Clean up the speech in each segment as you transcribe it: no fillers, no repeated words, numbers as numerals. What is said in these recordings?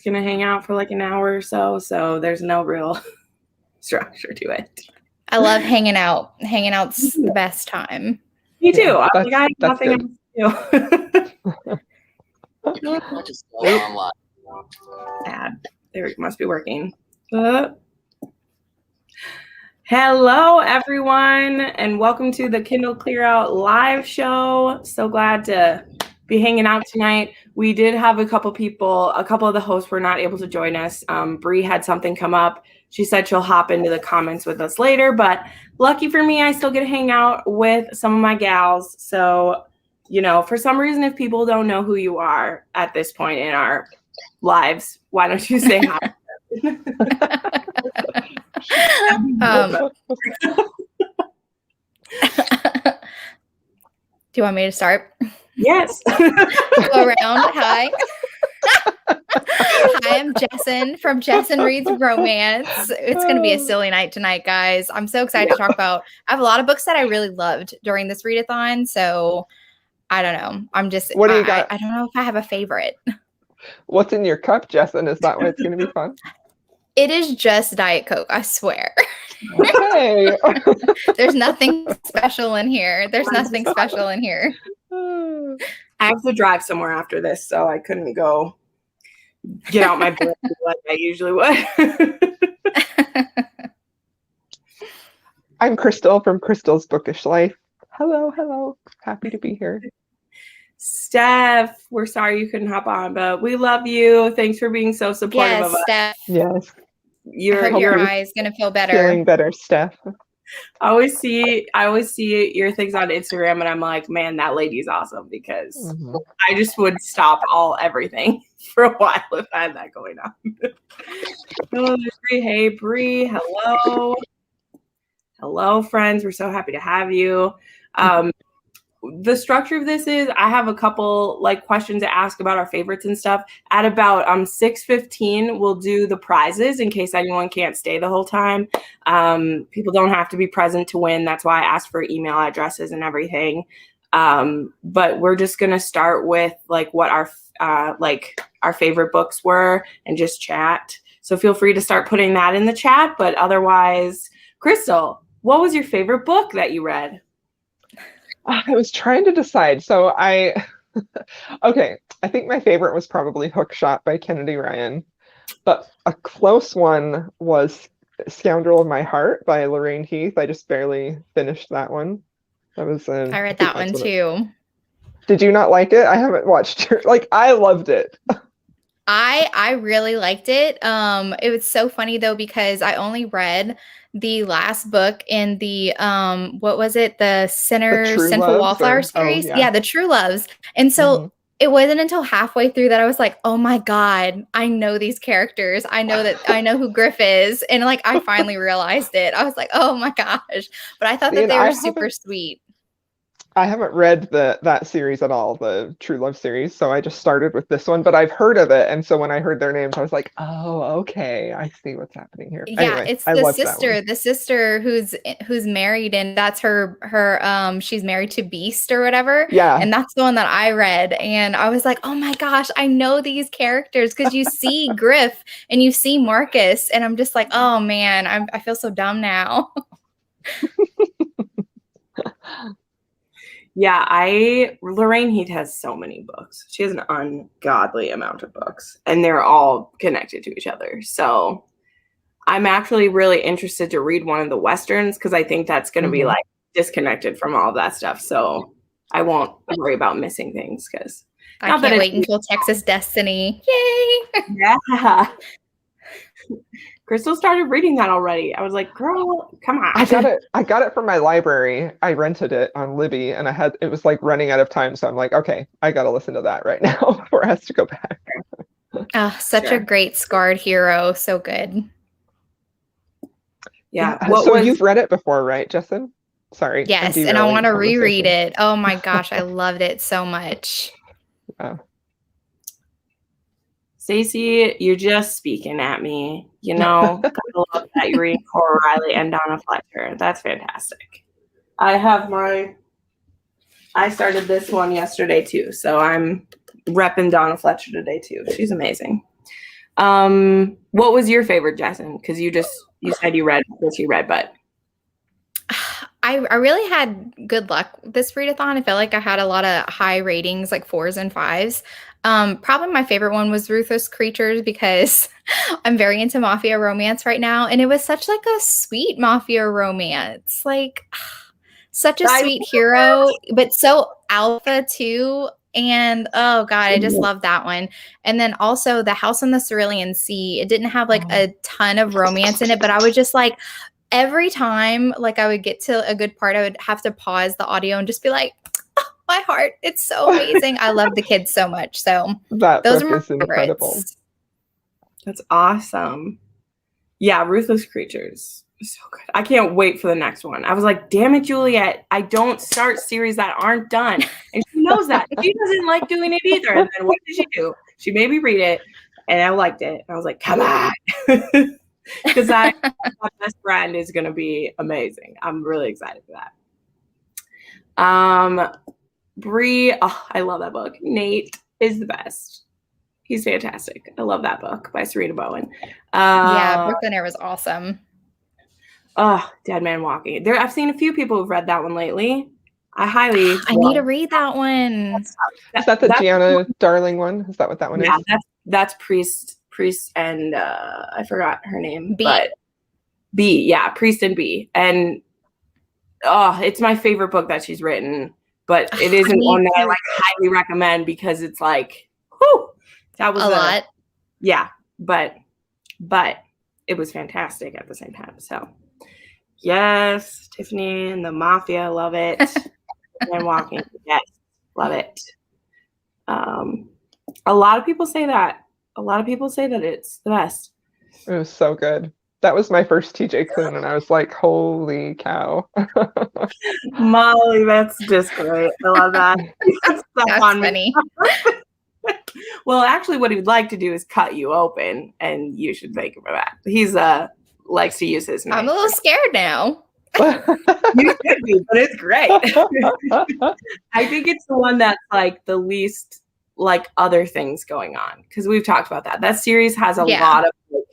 gonna hang out for like an hour or so there's no real structure to it. I love hanging out. Hanging out's the best time. Me too. I have nothing else to do. Just go online. Sad. There, it must be working. Hello, everyone, and welcome to the Kindle Clear Out live show. So glad to be hanging out tonight. We did have a couple of the hosts were not able to join us. Bree had something come up. She said she'll hop into the comments with us later, but lucky for me, I still get to hang out with some of my gals. So, you know, for some reason, if people don't know who you are at this point in our lives, why don't you say hi? Do you want me to start? Yes. Go around. Hi. Hi, I'm Jessin from Jessin Reads Romance. It's going to be a silly night tonight, guys. I'm so excited to talk about. I have a lot of books that I really loved during this readathon, so I don't know. I'm just. What do you got? I don't know if I have a favorite. What's in your cup, Jessin? Is that why it's going to be fun? It is just Diet Coke, I swear. Okay. There's nothing special in here. There's nothing special in here. I have to drive somewhere after this, so I couldn't go get out my book like I usually would. I'm Crystal from Crystal's Bookish Life. Hello. Happy to be here. Steph, we're sorry you couldn't hop on, but we love you. Thanks for being so supportive of us. Steph. Yes. Your eye's gonna feel better. Feeling better, Steph. I always see your things on Instagram, and I'm like, man, that lady's awesome, because I just would stop everything for a while if I had that going on. Oh, there's Bree. Hey, Bree. Hello, friends. We're so happy to have you. The structure of this is I have a couple questions to ask about our favorites and stuff. At about 6:15, we'll do the prizes in case anyone can't stay the whole time. People don't have to be present to win. That's why I asked for email addresses and everything. But we're just gonna start with what our favorite books were and just chat. So feel free to start putting that in the chat. But otherwise, Crystal, what was your favorite book that you read? I was trying to decide. So I think my favorite was probably Hookshot by Kennedy Ryan, but a close one was Scoundrel of My Heart by Lorraine Heath. I just barely finished that one. I read that one too. Did you not like it? I haven't watched it. I loved it. I really liked it. It was so funny though, because I only read the last book in the what was it? The Sinful Wallflower series. Yeah, the True Loves. And so it wasn't until halfway through that I was like, oh my God, I know these characters. I know who Griff is. And I finally realized it. I was like, oh my gosh. But I thought that they were super sweet. I haven't read that series at all, the True Love series, so I just started with this one, but I've heard of it, and so when I heard their names, I was like, oh, okay, I see what's happening here. Yeah, anyway, it's the sister who's married, and that's her she's married to Beast or whatever. Yeah. And that's the one that I read, and I was like, oh my gosh, I know these characters, because you see Griff and you see Marcus, and I'm just like, oh man, I feel so dumb now. Yeah, Lorraine Heath has so many books. She has an ungodly amount of books, and they're all connected to each other. So I'm actually really interested to read one of the Westerns, because I think that's going to be disconnected from all of that stuff. So I won't worry about missing things, because I can't wait until Texas Destiny. Yay! Yeah. Crystal started reading that already. I was like, girl, come on. I got it from my library. I rented it on Libby, and it was running out of time. So I'm like, okay, I got to listen to that right now before it has to go back. Oh, such a great scarred hero. So good. Yeah. You've read it before, right, Jessin? Sorry. Yes. And I want to reread it. Oh my gosh. I loved it so much. Stacey, you're just speaking at me. You know, I love that you're reading Cora Riley and Donna Fletcher. That's fantastic. I started this one yesterday too, so I'm repping Donna Fletcher today too. She's amazing. What was your favorite, Jason? Because you said you read what you read, but I really had good luck with this readathon. I felt like I had a lot of high ratings, like 4s and 5s. Probably my favorite one was Ruthless Creatures because I'm very into mafia romance right now, and it was such like a sweet mafia romance, like such a sweet hero, but so alpha too. And oh god, I just love that one. And then also The House on the Cerulean Sea. It didn't have like a ton of romance in it, but I was just like, every time like I would get to a good part, I would have to pause the audio and just be like, oh, my heart, it's so amazing. I love the kids so much. So that those book are my is incredible. favorites. That's awesome. Yeah, Ruthless Creatures. So good. I can't wait for the next one. I was like, damn it, Juliet. I don't start series that aren't done. And she knows that. She doesn't like doing it either. And then what did she do? She made me read it, and I liked it. I was like, come on. Because my best friend is going to be amazing. I'm really excited for that. Bree, oh, I love that book. Nate is the best. He's fantastic. I love that book by Serena Bowen. Yeah, Brooklyn Air was awesome. Oh, Dead Man Walking. I've seen a few people who've read that one lately. I need to read that one. Is that the Gianna Darling one? Is that what that one is? Yeah, that's Priest and I forgot her name. B. But B, yeah, Priest and B. And it's my favorite book that she's written. But it isn't one that I like highly recommend because it's like, whew, that was a lot. Yeah, but it was fantastic at the same time. So yes, Tiffany and the Mafia, love it. And Walking, yes, love it. A lot of people say that. A lot of people say that it's the best. It was so good. That was my first TJ Klune, and I was like, holy cow. Molly, that's just great. I love that. That's funny. Well, actually, what he would like to do is cut you open, and you should thank him for that. He's likes to use his knife. I'm a little scared now. You should be, but it's great. I think it's the one that's like the least like other things going on, because we've talked about that. That series has a lot of like,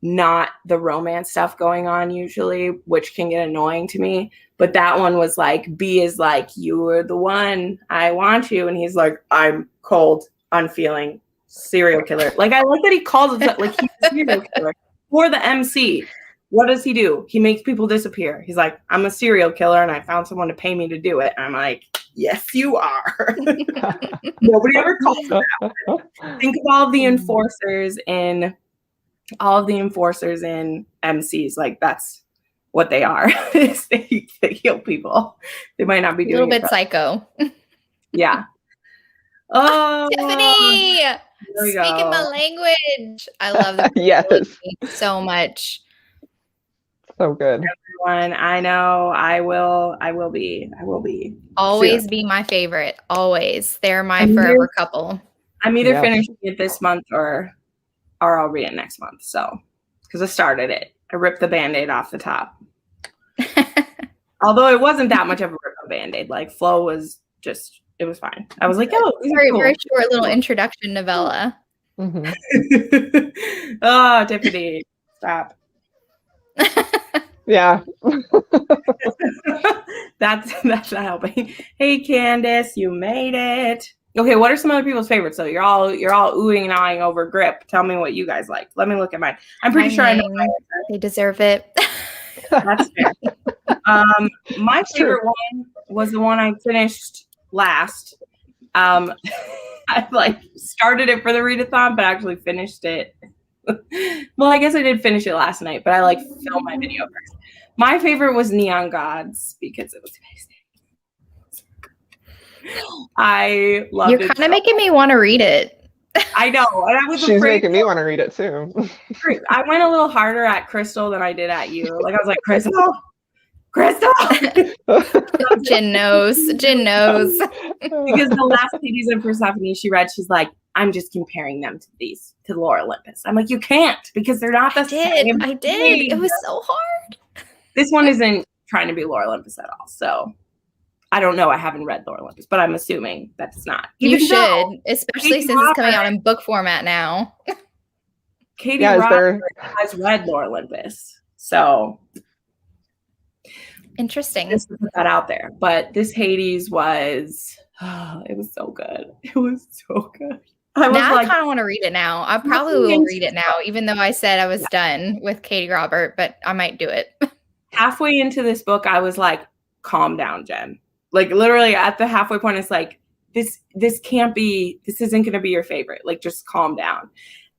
not the romance stuff going on usually, which can get annoying to me. But that one was like, B is like, you are the one, I want you. And he's like, I'm cold, unfeeling, serial killer. Like, I like that he calls it like he's a serial killer for the MC. What does he do? He makes people disappear. He's like, I'm a serial killer and I found someone to pay me to do it. And I'm like, yes, you are. Nobody ever calls it that. Think of all of the enforcers in MCs. Like, that's what they are. They kill people. They might not be doing a little bit psycho. Yeah. Oh, Tiffany, speaking my language. I love that. Yes, so much. So good. Everyone, I know. I will be. Always be my favorite. Always. They're my forever couple. I'm either finishing it this month or I'll read it next month. So, because I started it, I ripped the Band-Aid off the top. Although it wasn't that much of a rip of Band-Aid. Like, Flo was just, it was fine. I was like, oh, very, very short little introduction novella. Mm-hmm. Oh, Tiffany, stop. Yeah. That's not helping. Hey, Candace, you made it. Okay, what are some other people's favorites? So you're all oohing and eyeing over Grip. Tell me what you guys like. Let me look at mine. I'm pretty sure I know mine. They deserve it. That's fair. My favorite one was the one I finished last. I like started it for the readathon, but actually finished it. Well, I guess I did finish it last night, but I like filmed my video first. My favorite was Neon Gods because it was amazing. I loved it. You're kind of making me want to read it. I know. And I was She's making me want to read it too. I went a little harder at Crystal than I did at you. Like, I was like, Crystal. Jen knows. Because the last pages of Persephone she read, she's like, I'm just comparing them to Lore Olympus. I'm like, you can't, because they're not the same. I did. It was so hard. This one isn't trying to be Lore Olympus at all. So I don't know. I haven't read Lore Olympus, but I'm assuming that's not. You should, especially since it's coming out in book format now. Katie Robert has read Lore Olympus. So interesting. Just to put that out there. But this Hades was, it was so good. It was so good. I kind of want to read it now. I probably will read it now, even though I said I was done with Katie Robert, but I might do it. Halfway into this book, I was like, calm down, Jen. Like literally at the halfway point, it's like, this isn't going to be your favorite. Like, just calm down.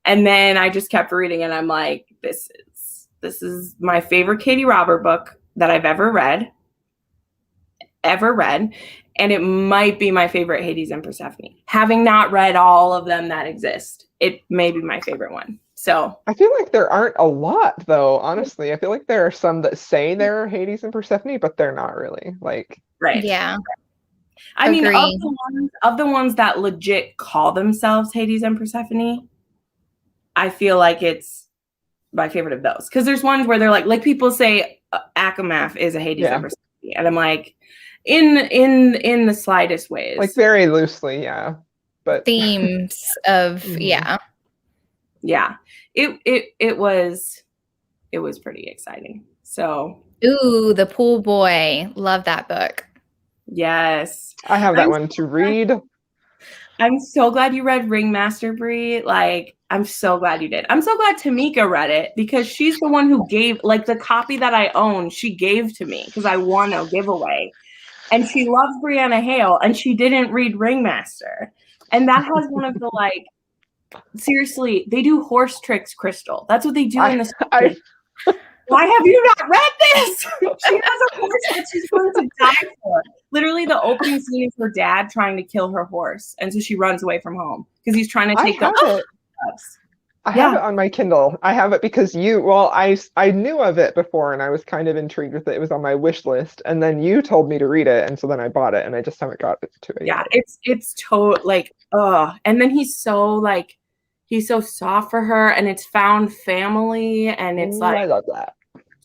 And then I just kept reading and I'm like, this is my favorite Katie Robert book that I've ever read. And it might be my favorite Hades and Persephone. Having not read all of them that exist, it may be my favorite one. So I feel like there aren't a lot, though, honestly. I feel like there are some that say they're Hades and Persephone, but they're not really. Like, right. Yeah. I mean, of the ones that legit call themselves Hades and Persephone, I feel like it's my favorite of those. Because there's ones where they're like people say Akamath is a Hades and Persephone. And I'm like, in the slightest ways. Like very loosely, yeah. But themes of Yeah. It was pretty exciting. So ooh, The Pool Boy. Love that book. Yes. I have that one to read. I'm so glad you read Ringmaster, Bree. Like, I'm so glad you did. I'm so glad Tamika read it because she's the one who gave, like, the copy that I own, she gave to me because I won a giveaway. And she loves Brianna Hale, and she didn't read Ringmaster. And that has one of the, like, seriously, they do horse tricks, Crystal. That's what they do in the story. Why have you not read this? She has a horse that she's going to die for. Literally, the opening scene is her dad trying to kill her horse. And so she runs away from home because he's trying to take the steps. I have it on my Kindle. I have it because I knew of it before and I was kind of intrigued with it. It was on my wish list. And then you told me to read it. And so then I bought it and I just haven't got it to it yet. It's like, and then he's so soft for her and it's found family. And it's like, I love that.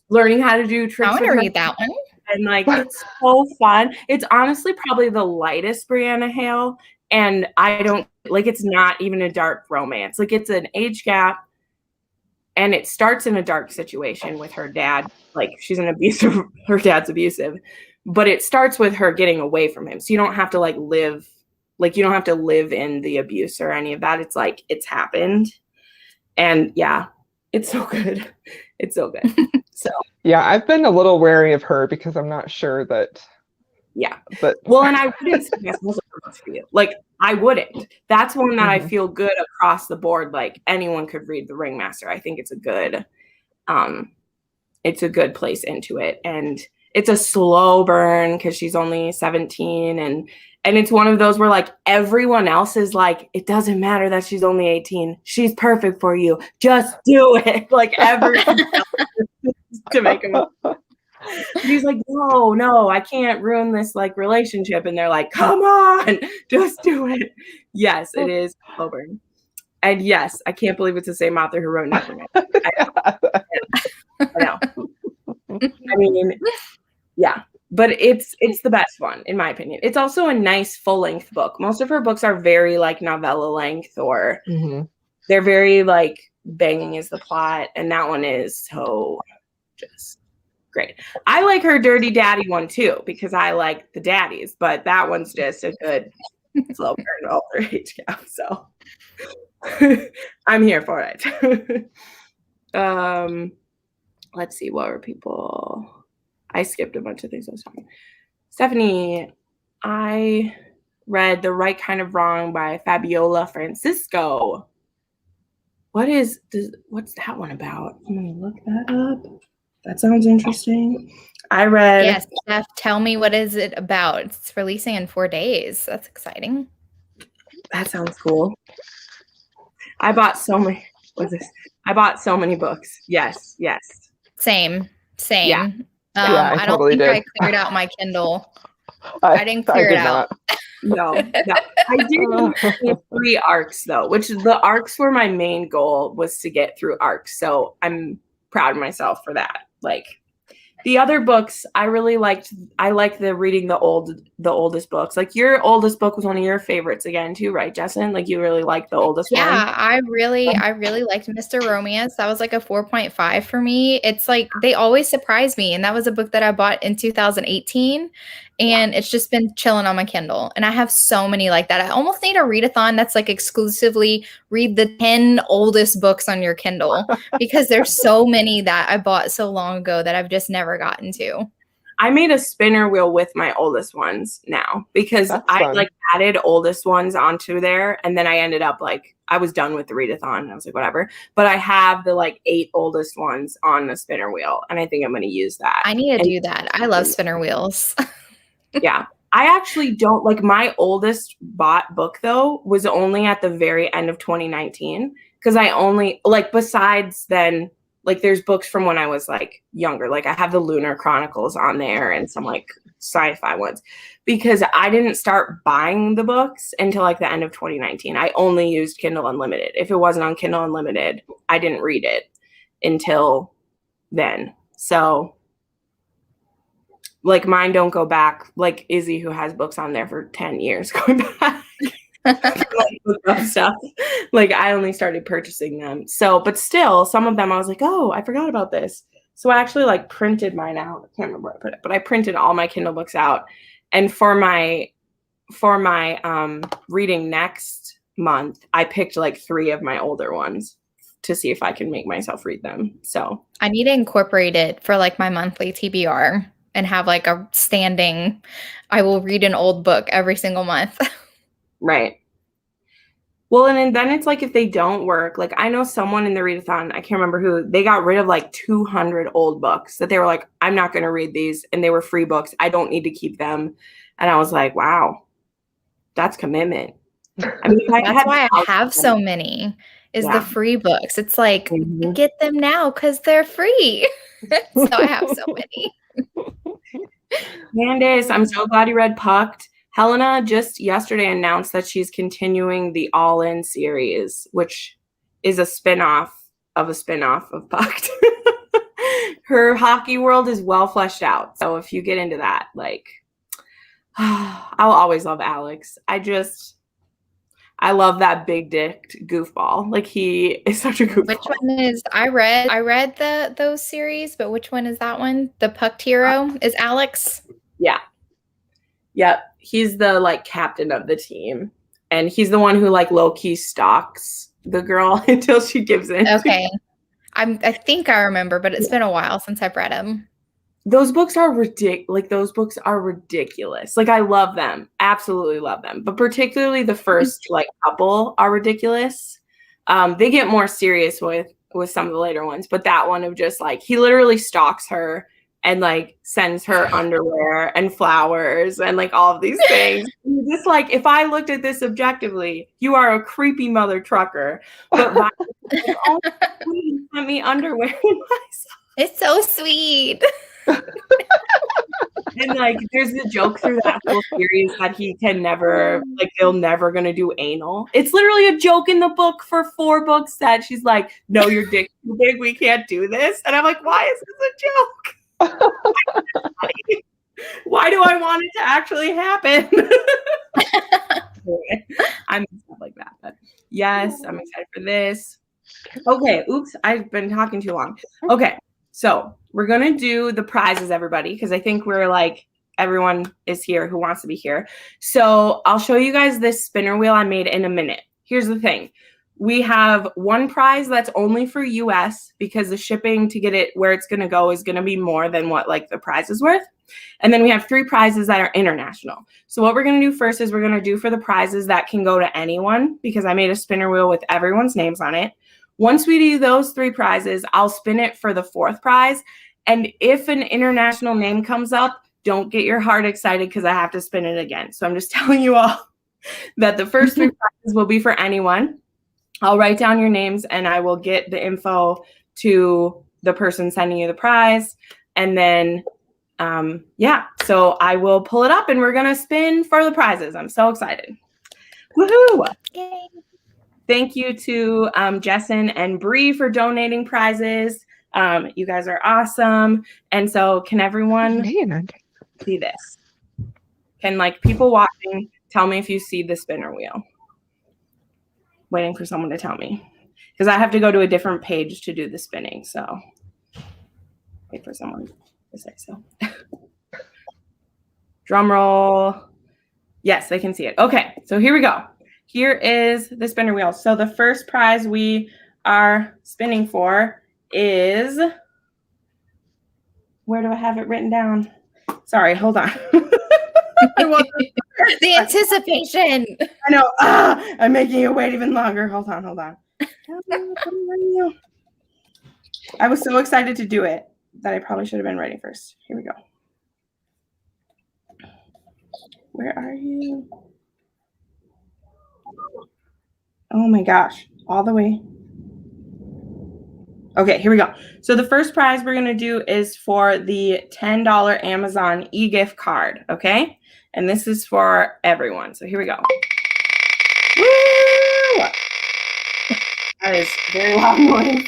Learning how to do tricks. I want to read that one. And like, it's so fun. It's honestly probably the lightest Brianna Hale. And I don't like, it's not even a dark romance. Like, it's an age gap and it starts in a dark situation with her dad. Like, she's an abusive, her dad's abusive, but it starts with her getting away from him. So you don't have to live in the abuse or any of that. It's like, it's happened. And yeah, it's so good. It's so good. So yeah, I've been a little wary of her because I'm not sure that. Yeah. But well, and I wouldn't suggest most of her books for you. Like, I wouldn't. That's one that I feel good across the board. Like, anyone could read The Ringmaster. I think it's a good place into it. And it's a slow burn because she's only 17 and it's one of those where like everyone else is like, it doesn't matter that she's only 18. She's perfect for you. Just do it. Like everyone else to make him up. He's like, no, I can't ruin this like relationship. And they're like, come on, just do it. Yes, it is slow burn. And yes, I can't believe it's the same author who wrote Neverland. I know. I mean, yeah. But it's the best one, in my opinion. It's also a nice full-length book. Most of her books are very like novella length or they're very like banging is the plot. And that one is so just great. I like her Dirty Daddy one too, because I like the daddies, but that one's just a good slow burn over age gap. So I'm here for it. Let's see, what were people? I skipped a bunch of things. Stephanie, I read The Right Kind of Wrong by Fabiola Francisco. What's that one about? I'm gonna look that up. That sounds interesting. I read. Yes, Steph, tell me, what is it about? It's releasing in 4 days. That's exciting. That sounds cool. I bought so many. What's this? I bought so many books. Yes. Same. Yeah. I don't think I cleared out my Kindle. I didn't clear it out. No. I did 3 arcs though, which the arcs were my main goal, was to get through arcs. So I'm proud of myself for that. Like, The other books I really liked. I like reading the oldest books. Like your oldest book was one of your favorites again too, right, Jessen? Like you really liked the oldest one. Yeah, I really liked Mr. Romance. That was like a 4.5 for me. It's like they always surprise me, and that was a book that I bought in 2018, and it's just been chilling on my Kindle. And I have so many like that. I almost need a readathon that's like exclusively read the 10 oldest books on your Kindle because there's so many that I bought so long ago that I've just never gotten to. I made a spinner wheel with my oldest ones now because I like added oldest ones onto there, and then I ended up like I was done with the readathon and I was like whatever, but I have the like 8 oldest ones on the spinner wheel, and I think I'm going to use that. I need to do that. I love spinner wheels. Yeah. I actually don't like my oldest bought book though was only at the very end of 2019 because I only like besides then like there's books from when I was like younger. Like I have the Lunar Chronicles on there and some like sci-fi ones because I didn't start buying the books until like the end of 2019. I only used Kindle Unlimited. If it wasn't on Kindle Unlimited, I didn't read it until then. So like mine don't go back like Izzy, who has books on there for 10 years going back. Like, stuff. Like I only started purchasing them. So, but still some of them I was like, oh, I forgot about this. So I actually like printed mine out. I can't remember where I put it, but I printed all my Kindle books out. And for my reading next month, I picked like 3 of my older ones to see if I can make myself read them. So I need to incorporate it for like my monthly TBR. And have like a standing, I will read an old book every single month. Right. Well, and then it's like if they don't work, like I know someone in the readathon, I can't remember who, they got rid of like 200 old books that they were like, I'm not going to read these. And they were free books. I don't need to keep them. And I was like, wow, that's commitment. I mean, that's why I have so many is the free books. It's like, get them now because they're free. So I have so many. Candace, I'm so glad you read Pucked. Helena just yesterday announced that she's continuing the All In series, which is a spinoff of Pucked. Her hockey world is well fleshed out. So if you get into that, like, I'll always love Alex. I love that big dicked goofball. Like he is such a goofball. Which one is I read those series, but which one is that one? The Pucked hero is Alex. Yeah. Yep. He's the like captain of the team. And he's the one who like low-key stalks the girl until she gives in. Okay. I think I remember, but it's been a while since I've read them. Those books are ridiculous. Like those books are ridiculous. Like I love them, absolutely love them. But particularly the first like couple are ridiculous. They get more serious with some of the later ones, but that one of just like he literally stalks her and like sends her underwear and flowers and like all of these things. Just like if I looked at this objectively, you are a creepy mother trucker. But my sent me underwear and myself. It's so sweet. And like there's a joke through that whole series that he can never like they're never gonna do anal. It's literally a joke in the book for 4 books that she's like, no, your dick's too big, we can't do this. And I'm like, why is this a joke? Why do I want it to actually happen? I'm stuff like that. But yes, I'm excited for this. Okay, oops, I've been talking too long. Okay. So we're going to do the prizes, everybody, because I think we're like, everyone is here who wants to be here. So I'll show you guys this spinner wheel I made in a minute. Here's the thing. We have one prize that's only for US because the shipping to get it where it's going to go is going to be more than what like the prize is worth. And then we have 3 prizes that are international. So what we're going to do first is we're going to do for the prizes that can go to anyone because I made a spinner wheel with everyone's names on it. Once we do those 3 prizes, I'll spin it for the 4th prize. And if an international name comes up, don't get your heart excited because I have to spin it again. So I'm just telling you all that the first 3 prizes will be for anyone. I'll write down your names and I will get the info to the person sending you the prize. And then, so I will pull it up and we're going to spin for the prizes. I'm so excited. Woohoo! Yay. Thank you to Jessen and Bree for donating prizes. You guys are awesome. And so can everyone see this? Can like people watching tell me if you see the spinner wheel? Waiting for someone to tell me. Because I have to go to a different page to do the spinning. So wait for someone to say so. Drum roll. Yes, they can see it. Okay, so here we go. Here is the spinner wheel. So the first prize we are spinning for is, where do I have it written down? Sorry, hold on. The anticipation. I know. I'm making it wait even longer. Hold on. I was so excited to do it that I probably should have been writing first. Here we go. Where are you? Oh my gosh, all the way. Okay, here we go. So the first prize we're going to do is for the $10 Amazon e-gift card, okay? And this is for everyone. So here we go. Woo! That is very loud noise.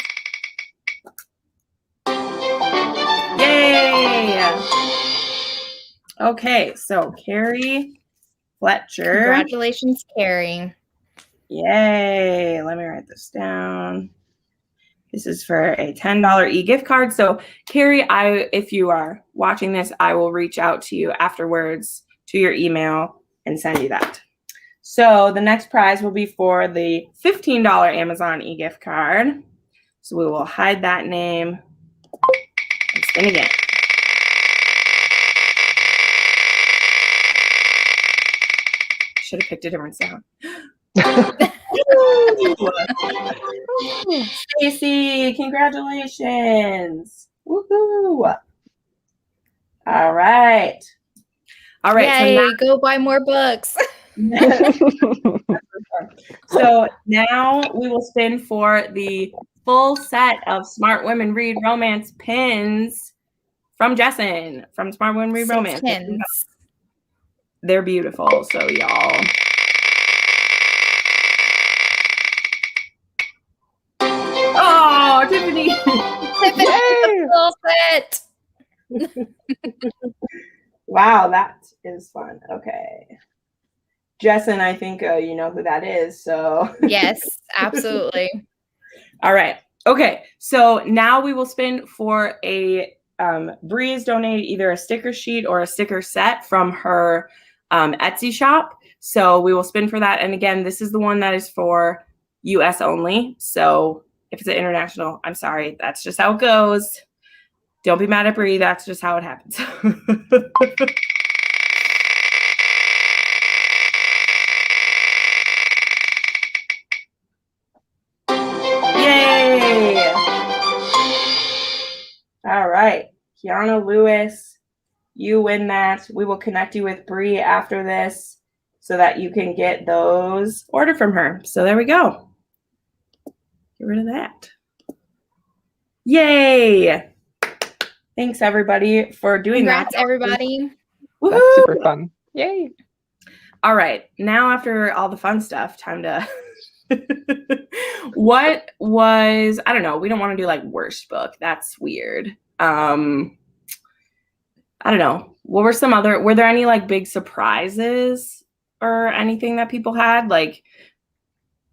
Yay! Okay, so Carrie Fletcher. Congratulations, Carrie. Yay. Let me write this down. This is for a $10 e-gift card. So Carrie, if you are watching this, I will reach out to you afterwards to your email and send you that. So the next prize will be for the $15 Amazon e-gift card. So we will hide that name and spin again. Should have picked a different sound. Stacy, congratulations. Woohoo. All right. Yay, go buy more books. So now we will spin for the full set of Smart Women Read Romance pins from Jessen, from Smart Women Read Romance. Pins. They're beautiful, so y'all. Oh, Tiffany! Wow, that is fun. Okay. Jessen, I think you know who that is, so. Yes, absolutely. All right. Okay, so now we will spin for a Bree's donated either a sticker sheet or a sticker set from her Etsy shop. So we will spin for that. And again, this is the one that is for US only. So if it's an international, I'm sorry. That's just how it goes. Don't be mad at Bree. That's just how it happens. Yay! All right. Kiana Lewis, you win that. We will connect you with Bree after this so that you can get those ordered from her. So there we go. Get rid of that. Yay! Thanks everybody for doing Congrats, that. everybody. Woo-hoo! That's super fun. Yay. All right. Now after all the fun stuff, time to what was, I don't know, we don't want to do like worst book. That's weird. I don't know. What were some other, were there any like big surprises or anything that people had? Like,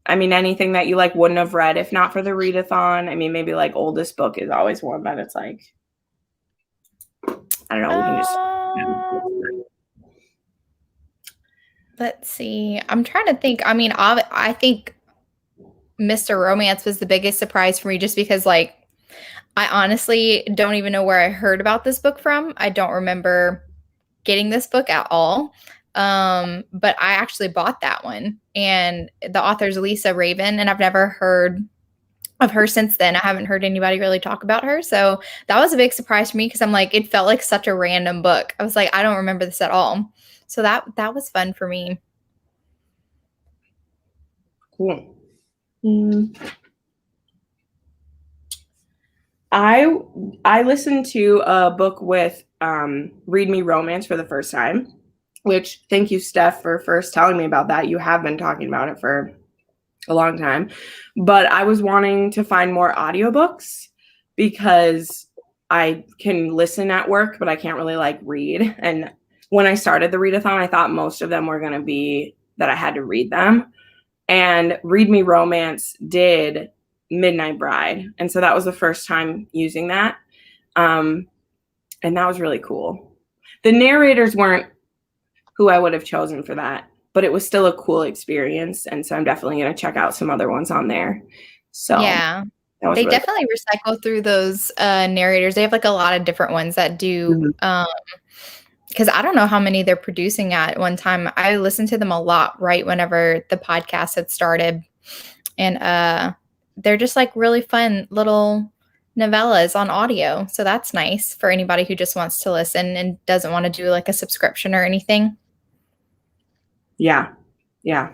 I mean, anything that you like wouldn't have read if not for the readathon? I mean, maybe like oldest book is always one that it's like, I don't know. We can just. Let's see. I'm trying to think. I mean, I think Mr. Romance was the biggest surprise for me just because, like, I honestly don't even know where I heard about this book from. I don't remember getting this book at all. But I actually bought that one. And the author's Lisa Raven, and I've never heard of her since then. I haven't heard anybody really talk about her. So that was a big surprise for me because I'm like, it felt like such a random book. I was like, I don't remember this at all. So that was fun for me. Cool. I listened to a book with Read Me Romance for the first time, which thank you, Steph, for first telling me about that. You have been talking about it for a long time. But I was wanting to find more audiobooks because I can listen at work, but I can't really like read. And when I started the readathon, I thought most of them were going to be that I had to read them. And Read Me Romance did Midnight Bride. And so that was the first time using that. And that was really cool. The narrators weren't who I would have chosen for that, but it was still a cool experience. And so I'm definitely going to check out some other ones on there. So yeah, they really definitely cool. Recycle through those narrators. They have like a lot of different ones that do, because I don't know how many they're producing at one time. I listened to them a lot right whenever the podcast had started. And they're just like really fun little novellas on audio. So that's nice for anybody who just wants to listen and doesn't want to do like a subscription or anything. Yeah. Yeah.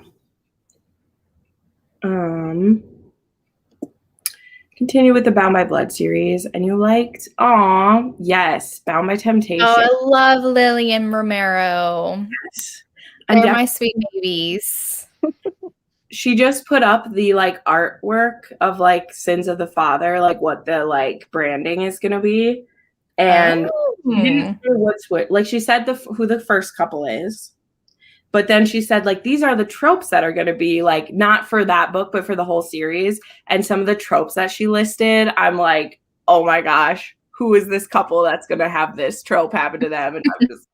Continue with the Bound by Blood series, and you liked, yes, Bound by Temptation. Oh, I love Lillian Romero. Yes. They're my sweet babies. She just put up the like artwork of like Sins of the Father, like what the like branding is gonna be, and she didn't say what's what. Like she said who the first couple is. But then she said, like, these are the tropes that are going to be, like, not for that book, but for the whole series. And some of the tropes that she listed, I'm like, oh, my gosh, who is this couple that's going to have this trope happen to them? And I'm just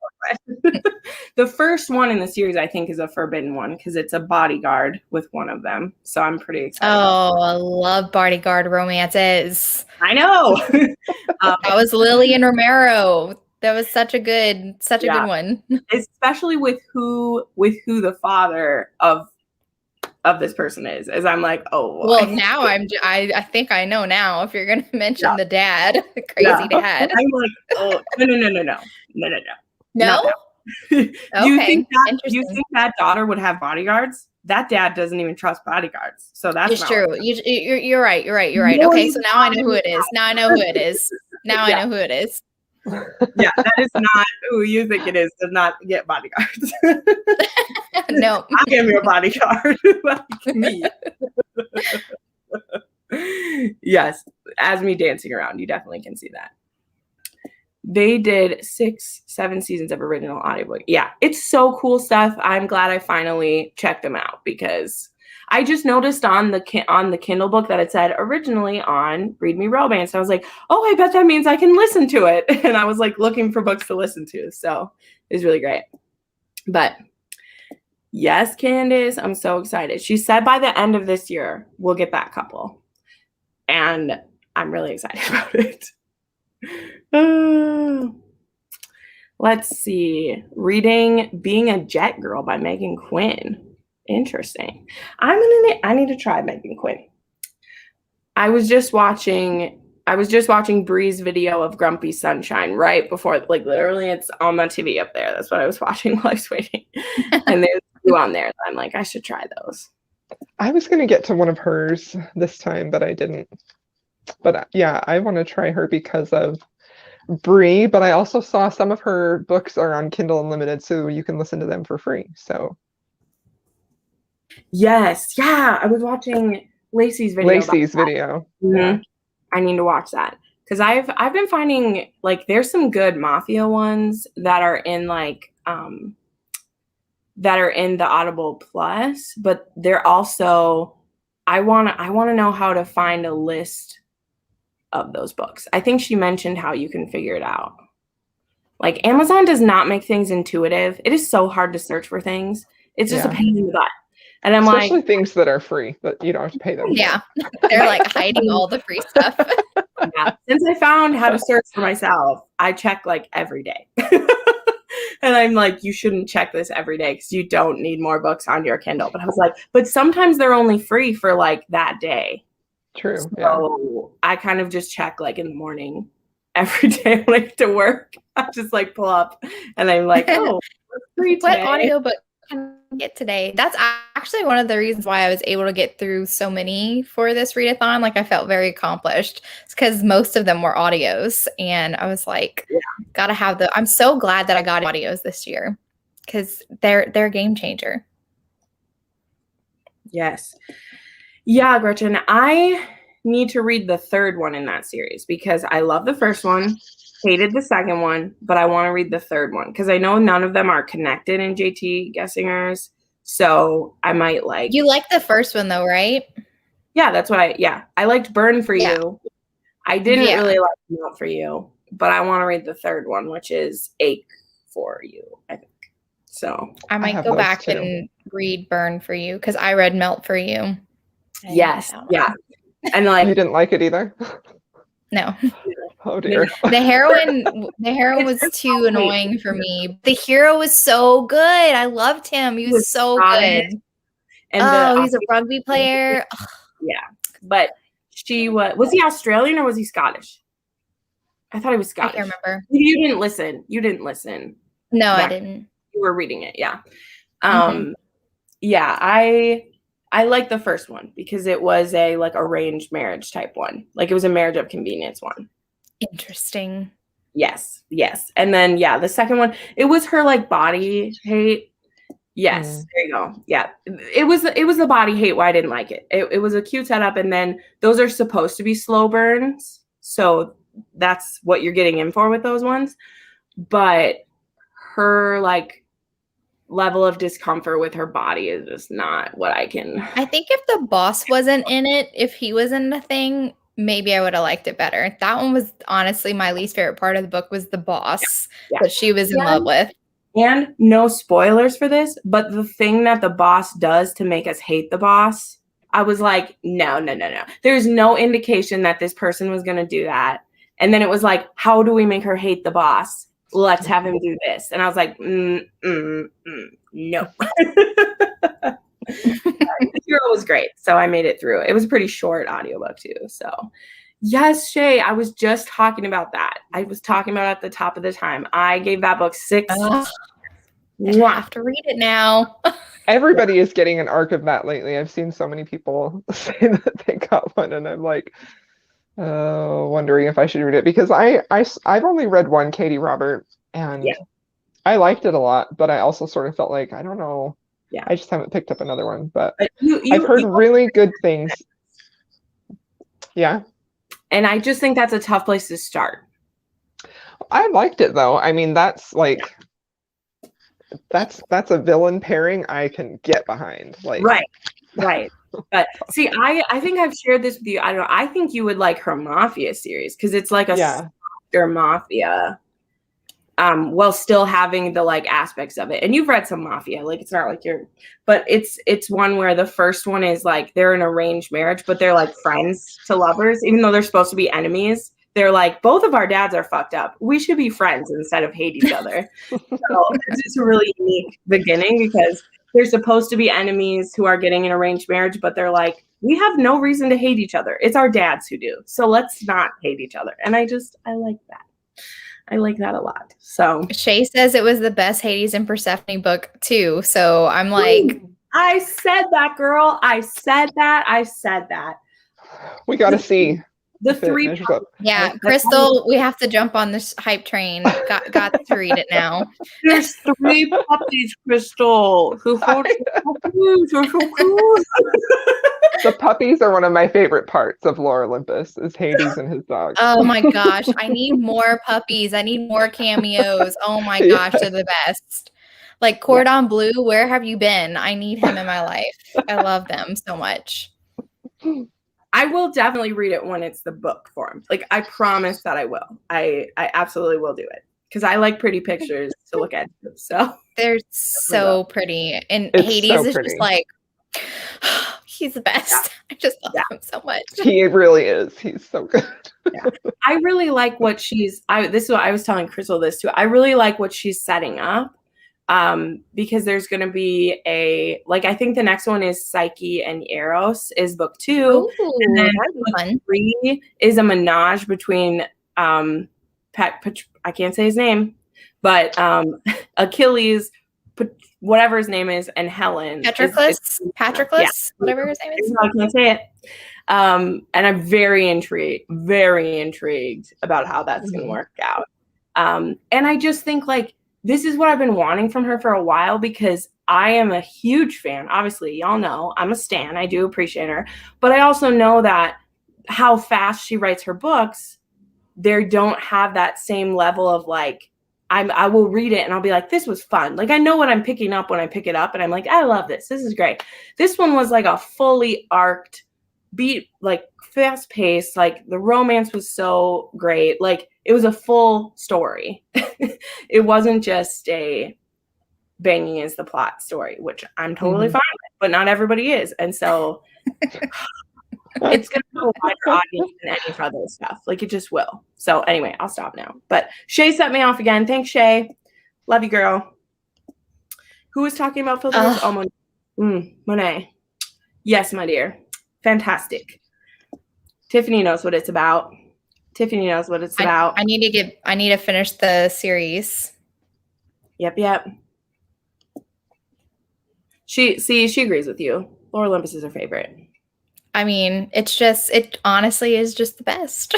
the first one in the series, I think, is a forbidden one because it's a bodyguard with one of them. So I'm pretty excited. Oh, I love bodyguard romances. I know. That was Lillian Romero. That was such a good one. Especially with who the father of this person is. As I'm like, oh. Well, now I think I know now if you're going to mention the dad, the crazy dad. I'm like, oh, no. No? Okay. You think that daughter would have bodyguards? That dad doesn't even trust bodyguards. So that's true. You're right. Okay, so now I know who it is. I know who it is. Yeah, that is not who you think it is. Does not get bodyguards. No, I am your bodyguard, like me. Yes, as me dancing around, you definitely can see that. They did 6-7 seasons of original audiobook. Yeah, it's so cool stuff. I'm glad I finally checked them out because I just noticed on the Kindle book that it said originally on Read Me Romance. I was like, oh, I bet that means I can listen to it. And I was like looking for books to listen to. So it was really great. But yes, Candace, I'm so excited. She said by the end of this year, we'll get that couple. And I'm really excited about it. Let's see. Reading Being a Jet Girl by Megan Quinn. Interesting. I need to try Megan Quinn. I was just watching Bree's video of Grumpy Sunshine right before, like literally it's on my TV up there. That's what I was watching while I was waiting. And there's two on there. I'm like, I should try those. I was going to get to one of hers this time, but I didn't. But yeah, I want to try her because of Bree, but I also saw some of her books are on Kindle Unlimited, so you can listen to them for free. So yes, yeah, I was watching Lacey's video. Mm-hmm. Yeah. I need to watch that because I've been finding like there's some good mafia ones that are in like that are in the Audible Plus, but they're also I want to know how to find a list of those books. I think she mentioned how you can figure it out. Like Amazon does not make things intuitive. It is so hard to search for things. It's just a pain in the butt. And I'm especially things that are free that you don't have to pay them. Yeah. They're like hiding all the free stuff. Yeah. Since I found how to search for myself, I check like every day. And I'm like, you shouldn't check this every day because you don't need more books on your Kindle. But I was like, but sometimes they're only free for like that day. True. So I kind of just check like in the morning every day when I get to work. I just like pull up and I'm like, oh, what audiobook can I get today? That's actually one of the reasons why I was able to get through so many for this readathon. Like I felt very accomplished. It's because most of them were audios. And I was like, gotta have I'm so glad that I got audios this year because they're a game changer. Yes. Yeah, Gretchen, I need to read the third one in that series because I love the first one, hated the second one, but I want to read the third one because I know none of them are connected in JT Gessingers. So I might like. You like the first one though, right? Yeah, that's what I liked Burn for You. I didn't really like Melt for You, but I want to read the third one, which is Ache for You, I think. So I might go back and read Burn for You because I read Melt for You. Yes. Yeah. And like you didn't like it either? No. Oh dear. The heroine was too annoying for me. The hero was so good. I loved him. He was so good. And he's a rugby player. Yeah. But she was he Australian or was he Scottish? I thought he was Scottish. I can't remember. You didn't listen. No, I didn't. You were reading it, yeah. Yeah, I like the first one because it was a like arranged marriage type one. Like it was a marriage of convenience one. Interesting. Yes. And then the second one, it was her like body hate. Yes, there you go. Yeah. It was the body hate why I didn't like it. It was a cute setup, and then those are supposed to be slow burns. So that's what you're getting in for with those ones. But her like level of discomfort with her body is just not what I can. I think if the boss wasn't in it, if he was in the thing, maybe I would have liked it better. That one was honestly my least favorite part of the book was the boss that she was in love with. And no spoilers for this, but the thing that the boss does to make us hate the boss, I was like, no. There's no indication that this person was going to do that. And then it was like, how do we make her hate the boss? Let's have him do this. And I was like, no. The hero was great. So I made it through. It was a pretty short audiobook too. So yes, Shay, I was just talking about that. I was talking about at the top of the time. I gave that book 6. I have to read it now. Everybody is getting an arc of that lately. I've seen so many people say that they got one, and I'm like, wondering if I should read it because I've only read one Katie Robert, and I liked it a lot, but I also sort of felt like I don't know. Yeah, I just haven't picked up another one, but I've heard really good things. Yeah. And I just think that's a tough place to start. I liked it though. I mean, that's like that's a villain pairing I can get behind. Like right. But see, I think I've shared this with you. I don't know. I think you would like her Mafia series because it's like a softer Mafia, while still having the like aspects of it. And you've read some Mafia, like it's not like but it's one where the first one is like they're in arranged marriage, but they're like friends to lovers, even though they're supposed to be enemies. They're like, both of our dads are fucked up. We should be friends instead of hate each other. So it's just a really unique beginning because they're supposed to be enemies who are getting an arranged marriage, but they're like, we have no reason to hate each other. It's our dads who do. So let's not hate each other. And I like that. I like that a lot. So Shay says it was the best Hades and Persephone book too. So I'm like, I said that, girl. I said that. We got to see. The 3. Yeah, Crystal, we have to jump on this hype train. Got to read it now. There's 3 puppies, Crystal. Who hold puppies are so cool. The puppies are one of my favorite parts of Lore Olympus is Hades and his dog. Oh my gosh. I need more puppies. I need more cameos. Oh my gosh, they're the best. Like Cordon Bleu, where have you been? I need him in my life. I love them so much. I will definitely read it when it's the book form. Like I promise that I will. I absolutely will do it because I like pretty pictures to look at. So they're so pretty, and it's Hades is just like he's the best. Yeah. I just love him so much. He really is. He's so good. I really like what she's. This is what I was telling Crystal this too. I really like what she's setting up. Because there's going to be I think the next one is Psyche and Eros is book 2. Ooh, and then book 3 is a menage between, I can't say his name, but, Achilles, whatever his name is, and Helen. Patroclus, whatever his name is. I can't say it. And I'm very intrigued about how that's going to work out. And I just think this is what I've been wanting from her for a while because I am a huge fan. Obviously, y'all know I'm a stan. I do appreciate her. But I also know that how fast she writes her books, they don't have that same level of like, I will read it and I'll be like, this was fun. Like, I know what I'm picking up when I pick it up, and I'm like, I love this. This is great. This one was like a fully arced beat, like fast paced. Like the romance was so great. Like it was a full story. It wasn't just a banging is the plot story, which I'm totally fine with, but not everybody is. And so it's going to have a wider audience than any other stuff. Like it just will. So anyway, I'll stop now. But Shay set me off again. Thanks, Shay. Love you, girl. Who was talking about filters? Oh, Monet. Yes, my dear. Fantastic. Tiffany knows what it's about. Tiffany knows what it's about. I need to finish the series. Yep. She agrees with you. Lore Olympus is her favorite. I mean, it honestly is just the best.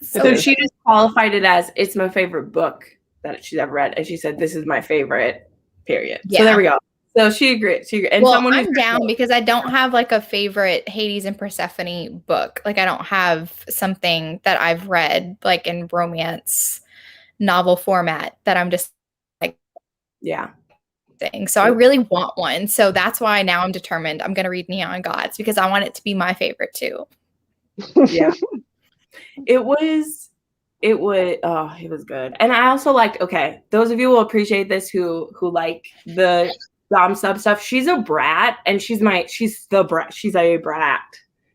So she just qualified it as it's my favorite book that she's ever read. And she said, this is my favorite, period. Yeah. So there we go. So she agreed. And well, I'm down because I don't have like a favorite Hades and Persephone book. Like I don't have something that I've read like in romance novel format that I'm just like, yeah. Thing. So I really want one. So that's why now I'm determined I'm going to read Neon Gods because I want it to be my favorite too. Yeah. It was good. And I also liked, okay, those of you will appreciate this who like the dom sub stuff. She's a brat and she's a brat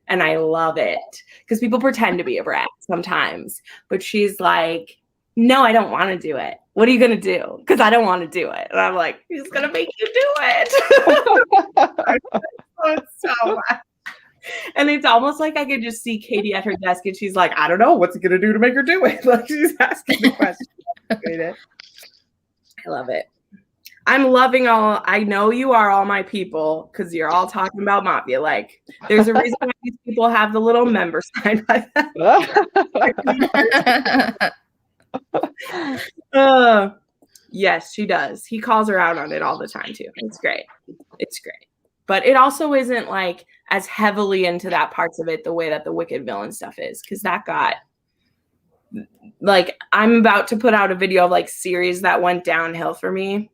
and I love it because people pretend to be a brat sometimes, but she's like, no, I don't want to do it. What are you going to do? Because I don't want to do it. And I'm like, he's going to make you do it. So much. And it's almost like I could just see Katie at her desk and she's like, I don't know. What's it going to do to make her do it? Like she's asking the question. I love it. I'm loving all. I know you are all my people because you're all talking about Mafia. Like there's a reason why these people have the little member sign by them. Yes, she does. He calls her out on it all the time too. It's great. But it also isn't like as heavily into that parts of it the way that the Wicked Villain stuff is, because that got like I'm about to put out a video of like series that went downhill for me.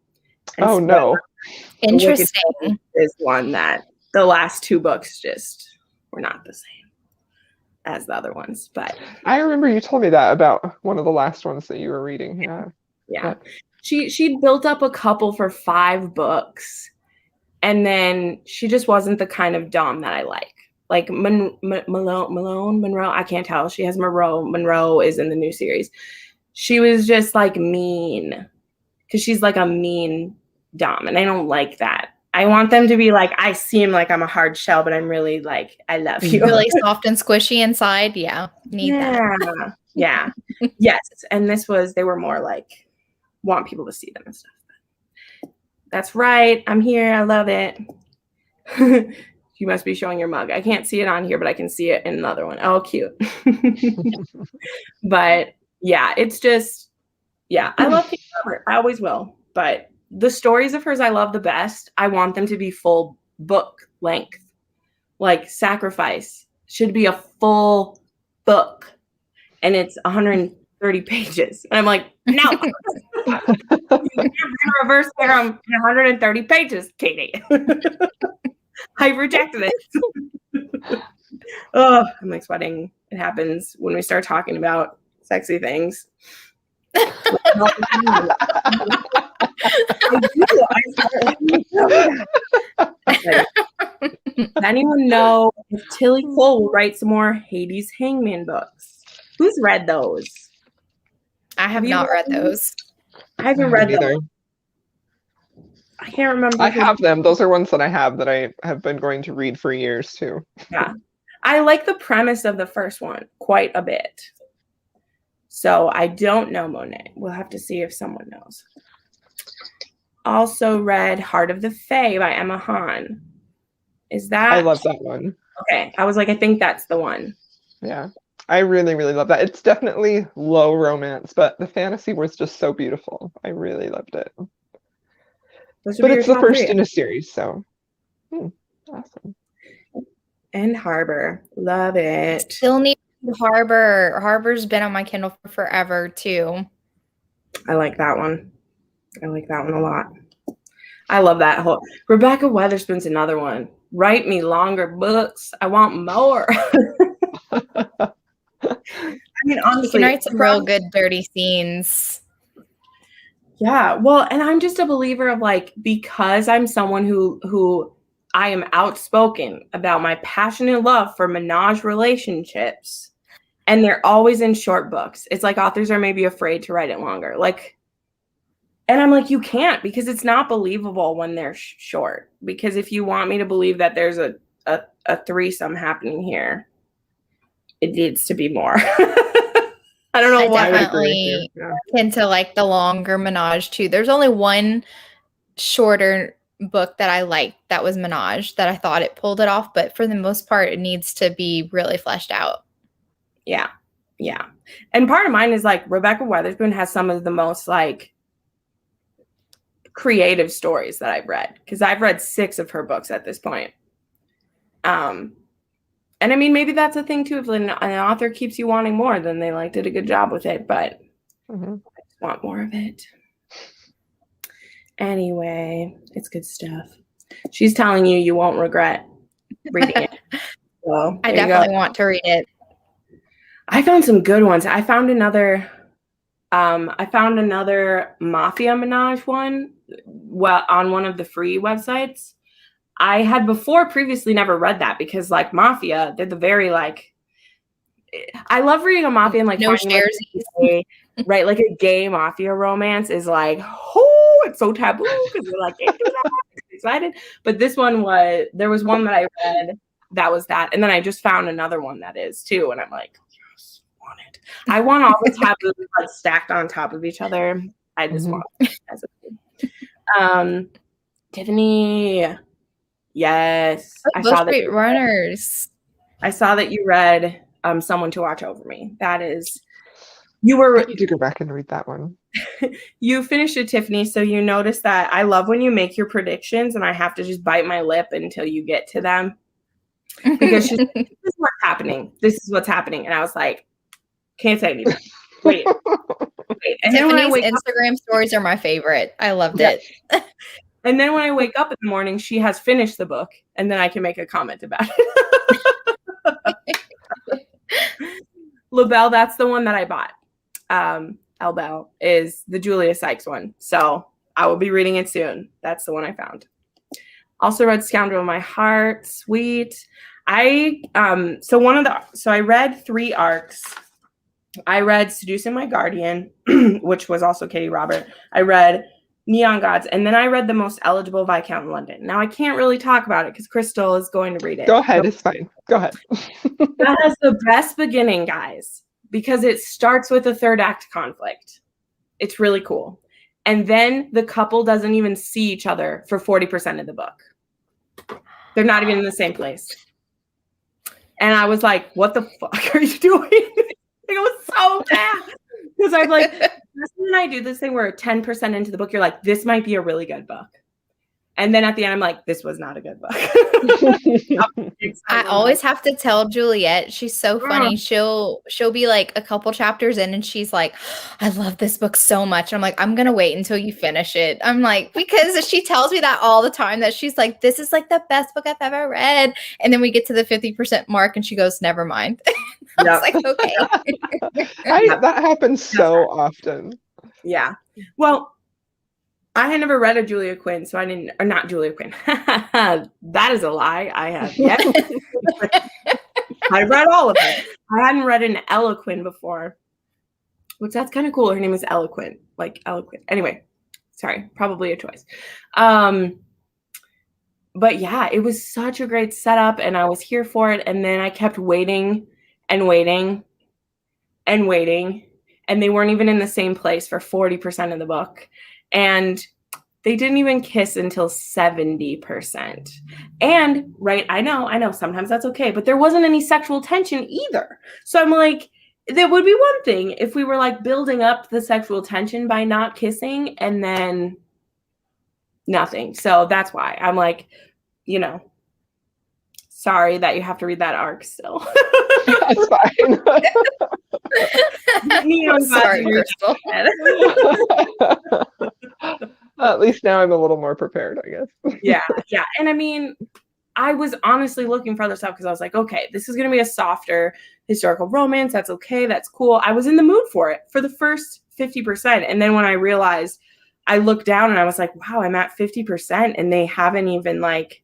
And oh no. Interesting. Is one that the last two books just were not the same as the other ones. But I remember you told me that about one of the last ones that you were reading. Yeah. She built up a couple for 5 books. And then she just wasn't the kind of dom that I like. Like Monroe, I can't tell. She has Monroe is in the new series. She was just like mean because she's like a mean dom. And I don't like that. I want them to be like, I seem like I'm a hard shell, but I'm really like, I love you. Really soft and squishy inside. Yeah. Need that. Yeah. Yes. And they were more like, want people to see them and stuff. That's right. I'm here. I love it. You must be showing your mug. I can't see it on here, but I can see it in another one. Oh, cute. But yeah, it's just, yeah, I love Kate Robert. I always will. But the stories of hers I love the best. I want them to be full book length. Like Sacrifice should be a full book. And it's 130 pages. And I'm like, no. You can't reverse theorem in 130 pages, Katie. I rejected it. Oh, I'm like sweating. It happens when we start talking about sexy things. I do. Does anyone know if Tilly Cole will write some more Hades Hangman books? Who's read those? I have not read those. I haven't read them. I can't remember. I have them. Those are ones that I have that I have been going to read for years too. Yeah. I like the premise of the first one quite a bit. So I don't know Monet. We'll have to see if someone knows. Also read Heart of the Fae by Emma Hahn. Is that? I love that one. Okay. I was like, I think that's the one. Yeah. I really, really love that. It's definitely low romance, but the fantasy was just so beautiful. I really loved it. But it's the first in a series, so awesome. And Harbor. Love it. Still need Harbor. Harbor's been on my Kindle for forever too. I like that one. I like that one a lot. I love that whole Rebecca Weatherspoon's another one. Write me longer books. I want more. I mean, honestly, you can write some real good dirty scenes. Yeah. Well, and I'm just a believer of like, because I'm someone who I am outspoken about my passionate love for menage relationships, and they're always in short books. It's like authors are maybe afraid to write it longer. Like, and I'm like, you can't, because it's not believable when they're short. Because if you want me to believe that there's a threesome happening here, it needs to be more. I don't know why. I definitely into like the longer menage too. There's only one shorter book that I liked that was menage that I thought it pulled it off, but for the most part, it needs to be really fleshed out. Yeah. Yeah. And part of mine is like Rebecca Weatherspoon has some of the most like creative stories that I've read, because I've read 6 of her books at this point. And I mean, maybe that's a thing too. If an author keeps you wanting more, then they like did a good job with it, but I just want more of it. Anyway, it's good stuff. She's telling you you won't regret reading it. So, I definitely want to read it. I found some good ones. I found another Mafia Menage one on one of the free websites. I had previously never read that, because like Mafia, they're the very like, I love reading a Mafia and like no shares, right? Like a gay Mafia romance is like, oh, it's so taboo because we're like, excited. But this one there was one that I read that was that, and then I just found another one that is too, and I'm like, yes, want it. I want all the taboos like stacked on top of each other. I just want it as a Tiffany. Yes, I saw that. Runners. I saw that you read Someone to Watch Over Me. That is, I need to go back and read that one. You finished it, Tiffany, so you notice that I love when you make your predictions and I have to just bite my lip until you get to them, because she's like, this is what's happening. This is what's happening, and I was like, can't say anything. Wait. And Tiffany's Instagram stories are my favorite. I loved it. And then when I wake up in the morning, she has finished the book, and then I can make a comment about it. LaBelle, that's the one that I bought. LaBelle is the Julia Sykes one. So I will be reading it soon. That's the one I found. Also read Scoundrel of My Heart. Sweet. I read 3 arcs. I read Seducing My Guardian, which was also Katie Robert. I read Neon Gods, and then I read The Most Eligible Viscount in London. Now I can't really talk about it because Crystal is going to read it. Go ahead, it's fine. Go ahead. That has the best beginning, guys, because it starts with a 3rd act conflict. It's really cool. And then the couple doesn't even see each other for 40% of the book. They're not even in the same place. And I was like, what the fuck are you doing? It was so bad. Because I'm like, when I do this thing where 10% into the book, you're like, this might be a really good book. And then at the end, I'm like, this was not a good book. I always have to tell Juliet, she's so funny. She'll be like a couple chapters in and she's like, I love this book so much. I'm like, I'm going to wait until you finish it. I'm like, because she tells me that all the time, that she's like, this is like the best book I've ever read. And then we get to the 50% mark and she goes, never mind. I was like, okay. That happens so often. Yeah. Well, I had never read a Julia Quinn, so I didn't, or not Julia Quinn. That is a lie. I have yet. I read all of them. I hadn't read an Ella Quinn before, which that's kind of cool. Her name is Eloquent, like eloquent. Anyway, sorry, probably a choice. But yeah, it was such a great setup, and I was here for it. And then I kept waiting and waiting and waiting, and they weren't even in the same place for 40% of the book. And they didn't even kiss until 70%. And right, I know, sometimes that's okay, but there wasn't any sexual tension either. So I'm like, there would be one thing if we were like building up the sexual tension by not kissing and then nothing. So that's why I'm like, sorry that you have to read that arc still. That's fine. Sorry, Crystal. At least now I'm a little more prepared, I guess. Yeah. And I mean, I was honestly looking for other stuff because I was like, okay, this is going to be a softer historical romance. That's okay. That's cool. I was in the mood for it for the first 50%. And then when I realized, I looked down and I was like, wow, I'm at 50% and they haven't even like,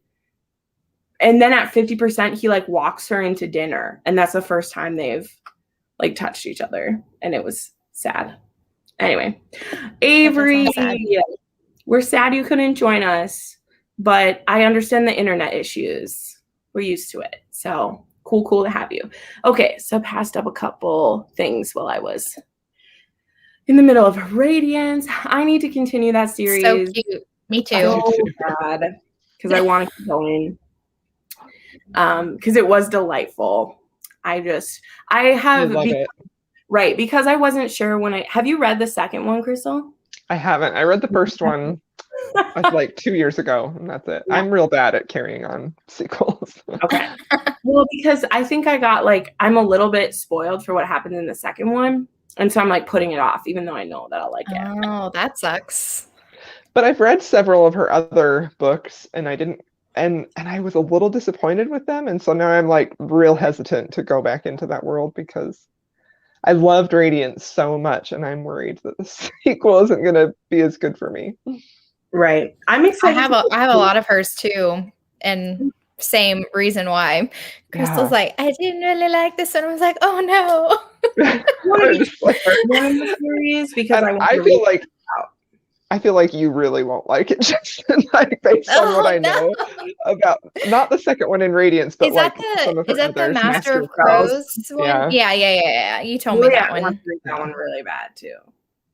and then at 50%, he like walks her into dinner. And that's the first time they've like touched each other. And it was sad. Anyway, Avery, we're sad you couldn't join us, but I understand the internet issues. We're used to it. So cool to have you. Okay, so I passed up a couple things while I was in the middle of Radiance. I need to continue that series. So cute. Me too. So bad because I want to keep going. Because it was delightful. I have love it. Right, because I wasn't sure have you read the second one, Crystal? I haven't. I read the first one like 2 years ago, and that's it. Yeah. I'm real bad at carrying on sequels. Okay. Well, because I think I got I'm a little bit spoiled for what happened in the second one. And so I'm like putting it off, even though I know that I'll like it. Oh, that sucks. But I've read several of her other books, and I didn't, and I was a little disappointed with them. And so now I'm like real hesitant to go back into that world because I loved Radiance so much, and I'm worried that the sequel isn't going to be as good for me. Right. I'm excited. I have a lot of hers too, and same reason why. Crystal's like, I didn't really like this one. I was like, oh no. Because I feel like you really won't like it, Justin. Like based on what I know about not the second one in Radiance, but some of her that the Master of Crows one? Yeah. You told me that one. That one really bad too.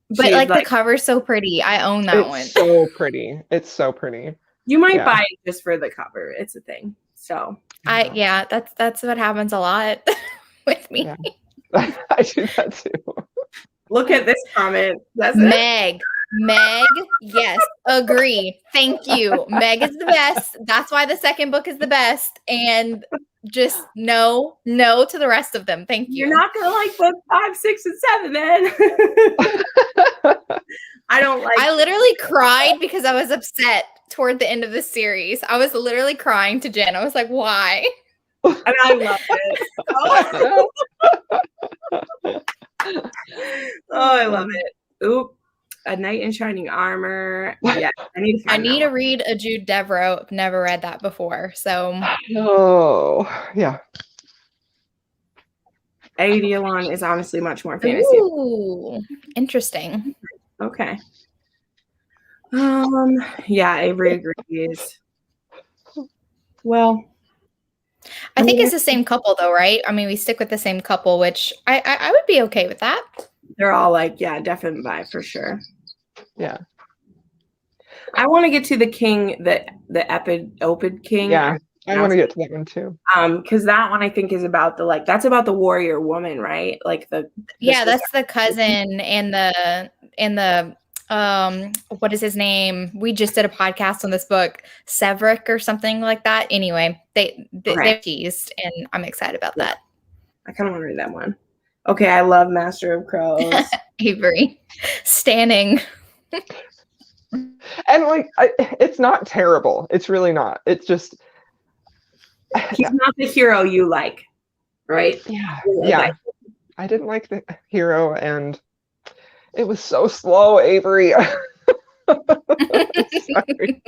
But the cover's so pretty. I own that one. It's so pretty. It's so pretty. You might buy it just for the cover. It's a thing. So that's what happens a lot with me. Yeah. I do that too. Look at this comment. That's Meg, yes, agree. Thank you. Meg is the best. That's why the second book is the best. And just no to the rest of them. Thank you. You're not gonna like book 5, 6, and 7, then. I literally cried because I was upset toward the end of the series. I was literally crying to Jen. I was like, why? And I love it. Oh, I love it. Oop. A Knight in Shining Armor. Yeah, I need to read a Jude Deveraux. I've never read that before. So yeah. Readathon is honestly much more fantasy. Ooh, interesting. Okay. Yeah, Avery agrees. Well, I think it's the same couple though, right? I mean, we stick with the same couple, which I would be okay with that. They're all definitely buy for sure. Yeah. I want to get to the king, the Opid king. Yeah, I want to get to that one too. Because that one I think is about that's about the warrior woman, right? That's the cousin and the what is his name? We just did a podcast on this book, Severick or something like that. Anyway, they're teased, and I'm excited about that. I kind of want to read that one. Okay, I love Master of Crows. Avery, standing. And it's not terrible. It's really not. It's just he's not the hero you like, right? Yeah. I didn't like the hero, and it was so slow, Avery. Sorry.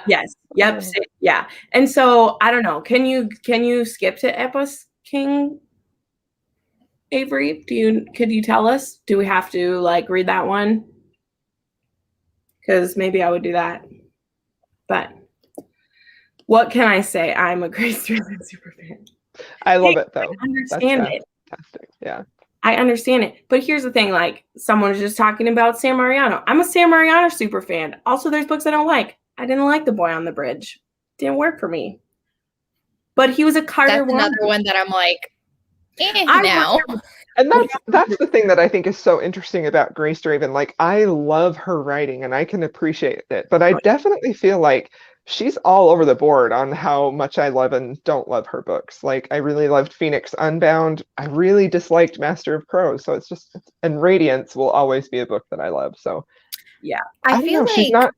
Yes. Yep. Yeah. And so I don't know. Can you skip to Epos King, Avery? Could you tell us? Do we have to read that one? Because maybe I would do that. But what can I say? I'm a Grace Driven super fan. I love it though. I understand it. Fantastic. Yeah. I understand it. But here's the thing, someone was just talking about Sam Mariano. I'm a Sam Mariano super fan. Also, there's books I don't like. I didn't like The Boy on the Bridge. Didn't work for me. But he was a Carter. That's another one that I'm like, now. And that's the thing that I think is so interesting about Grace Draven. I love her writing and I can appreciate it. But I definitely feel like she's all over the board on how much I love and don't love her books. Like, I really loved Phoenix Unbound. I really disliked Master of Crows. So it's just, and Radiance will always be a book that I love. So yeah, I feel like she's not.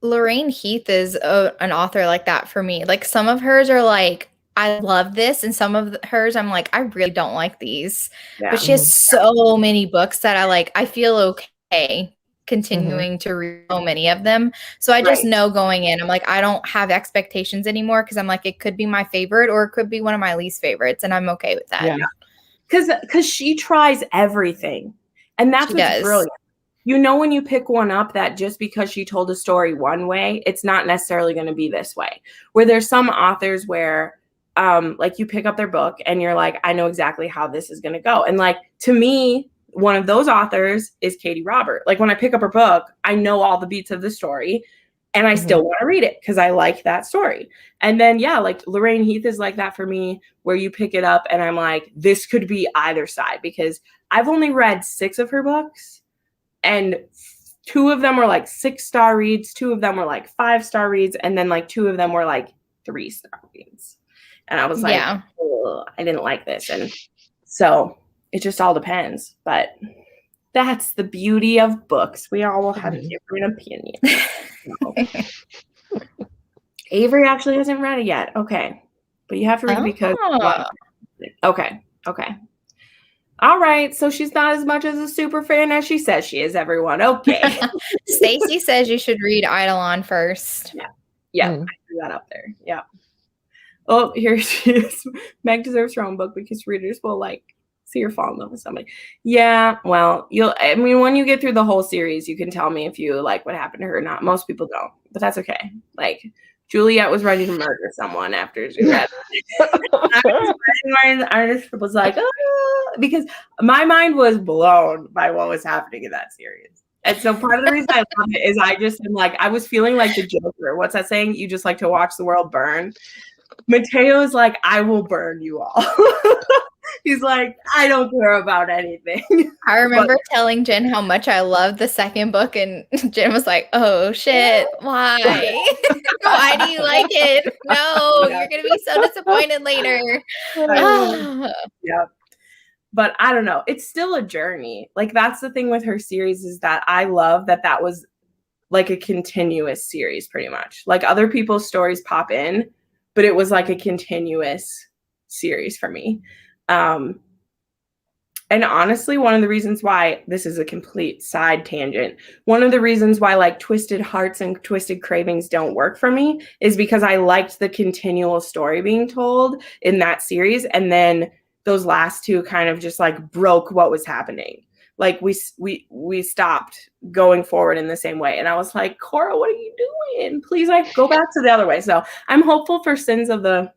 Lorraine Heath is an author like that for me. Like, some of hers are like, I love this, and some of hers I'm like, I really don't like these. yeah. But she has so many books that I feel okay continuing to read so many of them. So I just know going in, I'm like, I don't have expectations anymore, because I'm like, it could be my favorite or it could be one of my least favorites, and I'm okay with that. Yeah. Because she tries everything, and that's what's brilliant. You know, when you pick one up, that just because she told a story one way, it's not necessarily going to be this way. Where there's some authors where like you pick up their book and you're like, I know exactly how this is going to go. And like, to me, one of those authors is Katie Robert. Like, when I pick up her book, I know all the beats of the story, and I still want to read it because I like that story. And then, yeah, like Lorraine Heath is like that for me, where you pick it up and I'm like, this could be either side, because I've only read 6 of her books. And 2 of them were like 6-star reads, 2 of them were like 5-star reads, and then like 2 of them were like 3-star reads. And I was like, I didn't like this. And so it just all depends. But that's the beauty of books. We all will have different opinions. Avery actually hasn't read it yet. Okay. But you have to read it because Okay. All right, so she's not as much as a super fan as she says she is, everyone. Okay. Stacy says you should read Eidolon first. Yeah, I threw that up there. Yeah. Oh, here she is. Meg deserves her own book because readers will like see her fall in love with somebody. Yeah, well, when you get through the whole series, you can tell me if you like what happened to her or not. Most people don't, but that's okay. Like, Juliet was ready to murder someone after she read it. I just was like, because my mind was blown by what was happening in that series. And so part of the reason I love it is I just am like, I was feeling like the Joker. What's that saying? You just like to watch the world burn. Mateo is like, I will burn you all. He's like, I don't care about anything. I remember telling Jen how much I loved the second book, and Jen was like, oh shit, why? Why do you like it? No, you're going to be so disappointed later. Yeah. But I don't know. It's still a journey. Like, that's the thing with her series, is that I love that was like a continuous series, pretty much. Like, other people's stories pop in, but it was like a continuous series for me. And honestly, one of the reasons why, this is a complete side tangent, one of the reasons why like Twisted Hearts and Twisted Cravings don't work for me is because I liked the continual story being told in that series. And then those last 2 kind of just like broke what was happening. Like, we stopped going forward in the same way. And I was like, Cora, what are you doing? Please, like, go back to the other way. So I'm hopeful for Sins of the,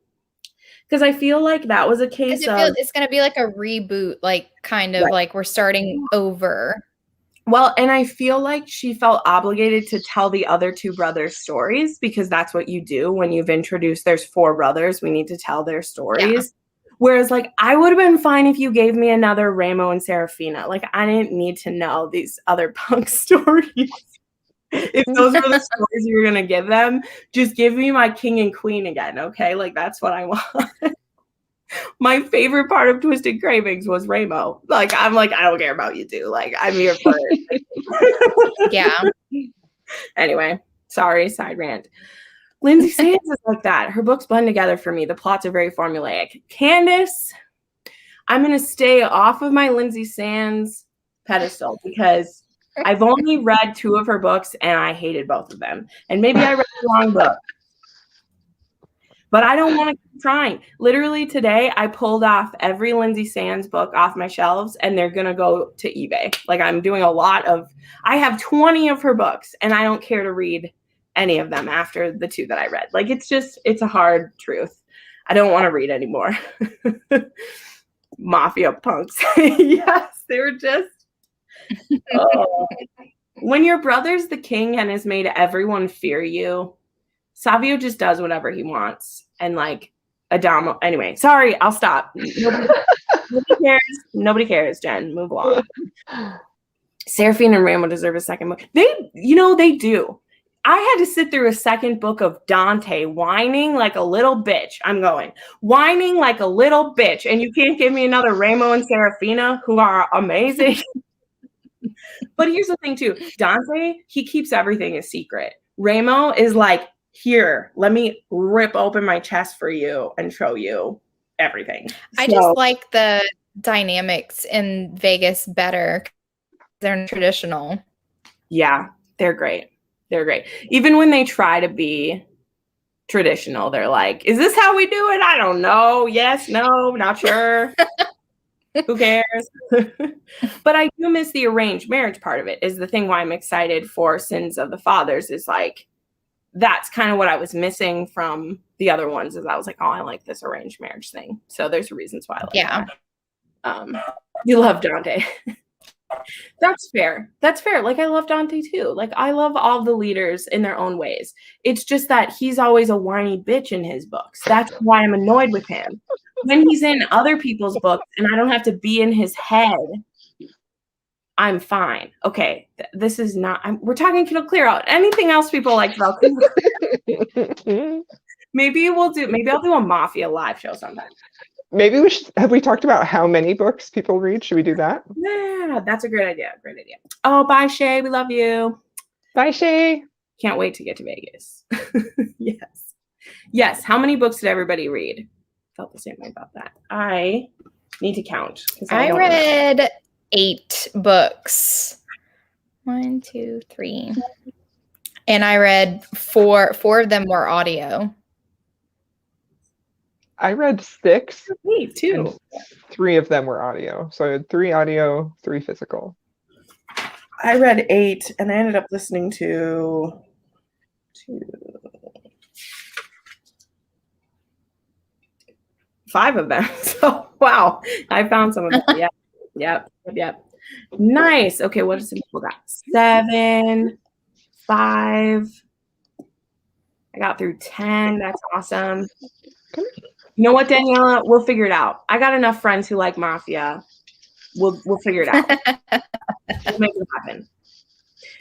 because I feel like that was a case of, it's going to be like a reboot, like kind of like we're starting over. Well, and I feel like she felt obligated to tell the other 2 brothers' stories, because that's what you do when you've introduced, there's 4 brothers, we need to tell their stories. Yeah. Whereas, like, I would have been fine if you gave me another Ramo and Serafina. Like, I didn't need to know these other punk stories. If those were the stories you were going to give them, just give me my king and queen again, okay? Like, that's what I want. My favorite part of Twisted Cravings was Ramo. Like, I'm like, I don't care about you 2. Like, I'm here for it. Yeah. Anyway, sorry, side rant. Lindsay Sands is like that. Her books blend together for me. The plots are very formulaic. Candace, I'm going to stay off of my Lindsay Sands pedestal, because I've only read 2 of her books and I hated both of them. And maybe I read the wrong book. But I don't want to keep trying. Literally today, I pulled off every Lindsay Sands book off my shelves, and they're going to go to eBay. Like, I'm doing I have 20 of her books, and I don't care to read any of them after the 2 that I read. Like, it's a hard truth. I don't want to read anymore. Mafia punks. Yes, they were just, when your brother's the king and has made everyone fear you, Savio just does whatever he wants. And like, Adamo, anyway, sorry, I'll stop. Nobody cares. Nobody cares, Jen. Move along. Seraphine and Ramo deserve a second book. They do. I had to sit through a second book of Dante whining like a little bitch. I'm going, whining like a little bitch. And you can't give me another Ramo and Serafina, who are amazing. But here's the thing, too. Dante, he keeps everything a secret. Ramo is like, here, let me rip open my chest for you and show you everything. I just like the dynamics in Vegas better. They're traditional. Yeah, they're great. They're great. Even when they try to be traditional, they're like, is this how we do it? I don't know. Yes, no, not sure. Who cares? But I do miss the arranged marriage part of it, is the thing why I'm excited for Sins of the Fathers, is like, that's kind of what I was missing from the other ones, is I was like, oh, I like this arranged marriage thing. So there's reasons why I like that. You love Dante. That's fair. That's fair. Like, I love Dante too. Like, I love all the leaders in their own ways. It's just that he's always a whiny bitch in his books. That's why I'm annoyed with him. When he's in other people's books and I don't have to be in his head, I'm fine. Okay, this is not. We're talking Kindle Clear Out. Anything else people like about Kindle Clear Out? Maybe I'll do a Mafia live show sometime. Maybe we should. Have we talked about how many books people read? Should we do that? Yeah, that's a great idea. Great idea. Oh, bye, Shay. We love you. Bye, Shay. Can't wait to get to Vegas. Yes. Yes. How many books did everybody read? Felt the same way about that. I need to count. I read 8 books. 1, 2, 3. And I read 4. 4 of them were audio. I read 6. Me too. 3 of them were audio. So I had 3 audio, 3 physical. I read 8 and I ended up listening to 5 of them. So wow, I found some of them. Yep. Nice. Okay, what does some people got? 7, 5. I got through 10. That's awesome. You know what, Daniela? We'll figure it out. I got enough friends who like Mafia. We'll figure it out. We'll make it happen.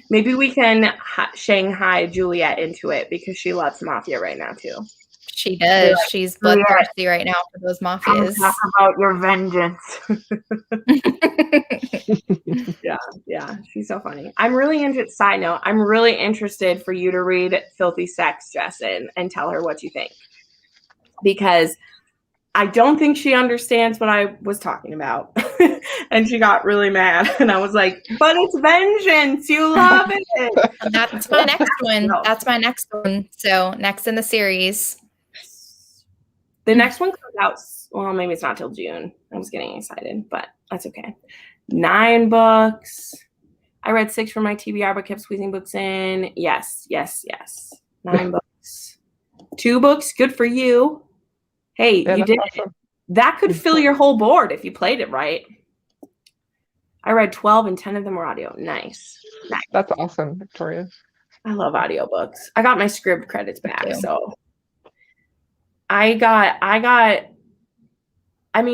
Maybe we can Shanghai Juliet into it because she loves Mafia right now too. She does. She's bloodthirsty right now for those Mafias. Talk about your vengeance. Yeah. She's so funny. I'm really interested. Side note, I'm really interested for you to read Filthy Sex, Jessin, and tell her what you think. Because I don't think she understands what I was talking about. And she got really mad. And I was like, but it's vengeance. You love it. That's my next one. That's my next one. So next in the series. The next one comes out, well, maybe it's not till June. I was getting excited, but that's okay. 9 books. I read 6 for my TBR, but kept squeezing books in. Yes. 9 books. 2 books, good for you. Hey, you did awesome. It. That could fill your whole board if you played it right. I read 12 and 10 of them were audio. Nice. That's awesome, Victoria. I love audiobooks. I got my Scribd credits back, so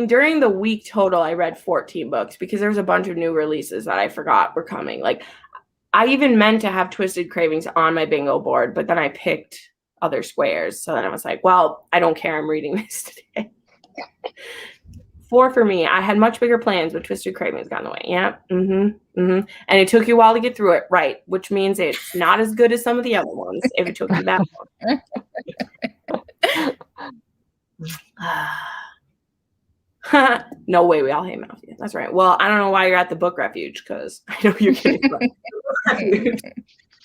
during the week total, I read 14 books because there was a bunch of new releases that I forgot were coming. Like, I even meant to have Twisted Cravings on my bingo board, but then I picked other squares. So then I was like, well, I don't care. I'm reading this today. 4 for me. I had much bigger plans, but Twisted Cravings got in the way. Yeah. And it took you a while to get through it. Right. Which means it's not as good as some of the other ones if it took you that long. No way, we all hate Mafia. That's right. Well, I don't know why you're at the book refuge, because I know you're getting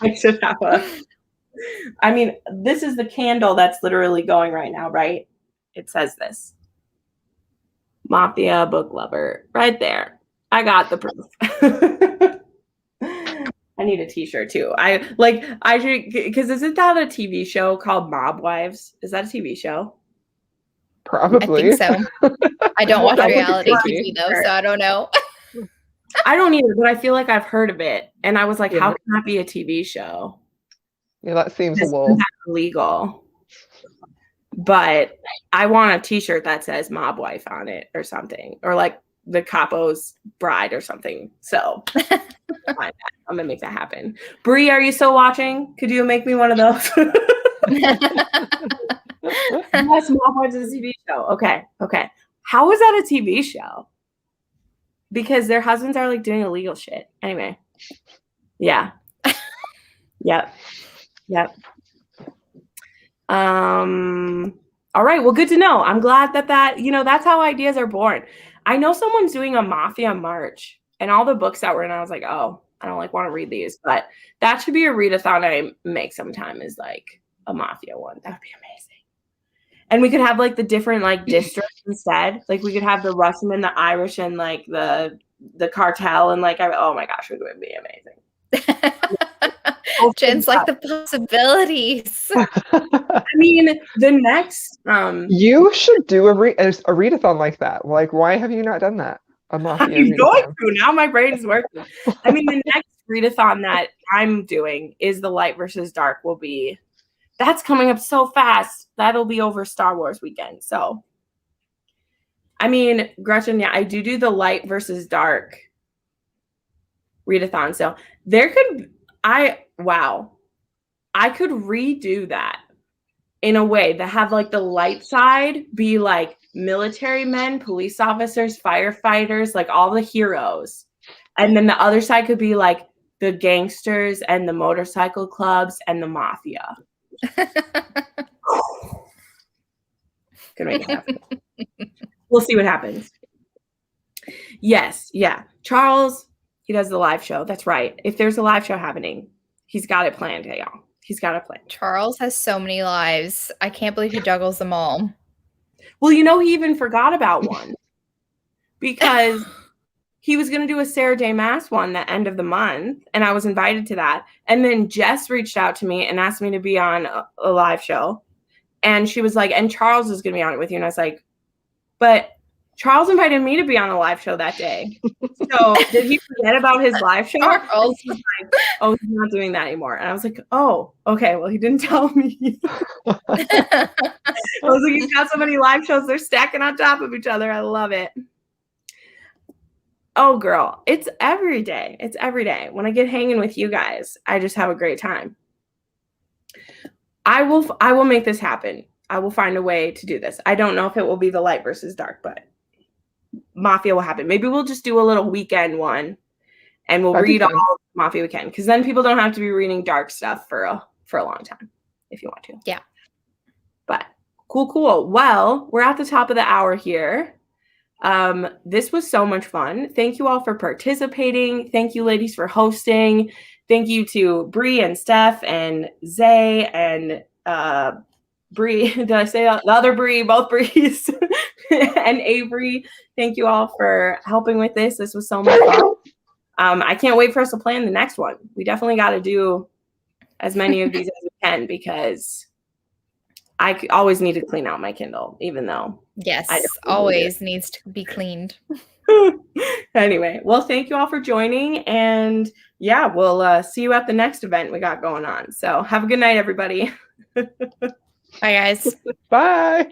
I should have this is the candle that's literally going right now, right? It says this. Mafia book lover. Right there. I got the proof. I need a t-shirt too. I should, because isn't that a TV show called Mob Wives? Is that a TV show? Probably. I think so. I don't watch reality TV though, so I don't know. I don't either, but I feel like I've heard of it. And I was like, how can that be a TV show? Yeah, that seems a little illegal. But I want a t-shirt that says Mob Wife on it or something. Or like the capo's bride or something. So I'm gonna make that happen. Bree, are you still watching? Could you make me one of those? Yes, Small Parts is a TV show. Okay. How is that a TV show? Because their husbands are like doing illegal shit. Anyway. Yeah. Yep. All right. Well, good to know. I'm glad that that's how ideas are born. I know someone's doing a Mafia March, and all the books that were in, I was like, oh, I don't want to read these, but that should be a readathon I make sometime, is like a Mafia one. That would be amazing. And we could have like the different like districts instead. Like we could have the Russian and the Irish and like the cartel and like, oh my gosh, it would be amazing. Jen's like the possibilities. I mean, the next you should do a readathon like that. Like, why have you not done that? I'm going to. Now my brain's working. I mean, the next readathon that I'm doing is the light versus dark. That's coming up so fast. That'll be over Star Wars weekend. So, I mean, Gretchen, yeah, I do the light versus dark readathon. So I could redo that in a way that have like the light side be like military men, police officers, firefighters, like all the heroes. And then the other side could be like the gangsters and the motorcycle clubs and the mafia. Gonna make it happen. We'll see what happens. Yes, yeah. Charles, he does the live show. That's right. If there's a live show happening, he's got it planned, hey y'all. He's got it planned. Charles has so many lives. I can't believe he juggles them all. Well, he even forgot about one because he was going to do a Sarah J. Maas one the end of the month, and I was invited to that. And then Jess reached out to me and asked me to be on a live show. And she was like, and Charles is going to be on it with you. And I was like, but Charles invited me to be on a live show that day. So did he forget about his live show? Charles was like, oh, he's not doing that anymore. And I was like, oh, okay. Well, he didn't tell me. I was like, he's got so many live shows. They're stacking on top of each other. I love it. Oh, girl. It's every day. It's every day. When I get hanging with you guys, I just have a great time. I will make this happen. I will find a way to do this. I don't know if it will be the light versus dark, but Mafia will happen. Maybe we'll just do a little weekend one and we'll read all of Mafia weekend, because then people don't have to be reading dark stuff for a long time if you want to. Yeah. But cool. Well, we're at the top of the hour here. This was so much fun. Thank you all for participating. Thank you, ladies, for hosting. Thank you to Bree and Steph and Zay and Bree. Did I say the other Bree? Both Brees and Avery. Thank you all for helping with this. This was so much fun. I can't wait for us to plan the next one. We definitely got to do as many of these as we can, because I always need to clean out my Kindle, even though. Yes, always needs to be cleaned. Anyway, well, thank you all for joining. And yeah, we'll see you at the next event we got going on. So have a good night, everybody. Bye, guys. Bye.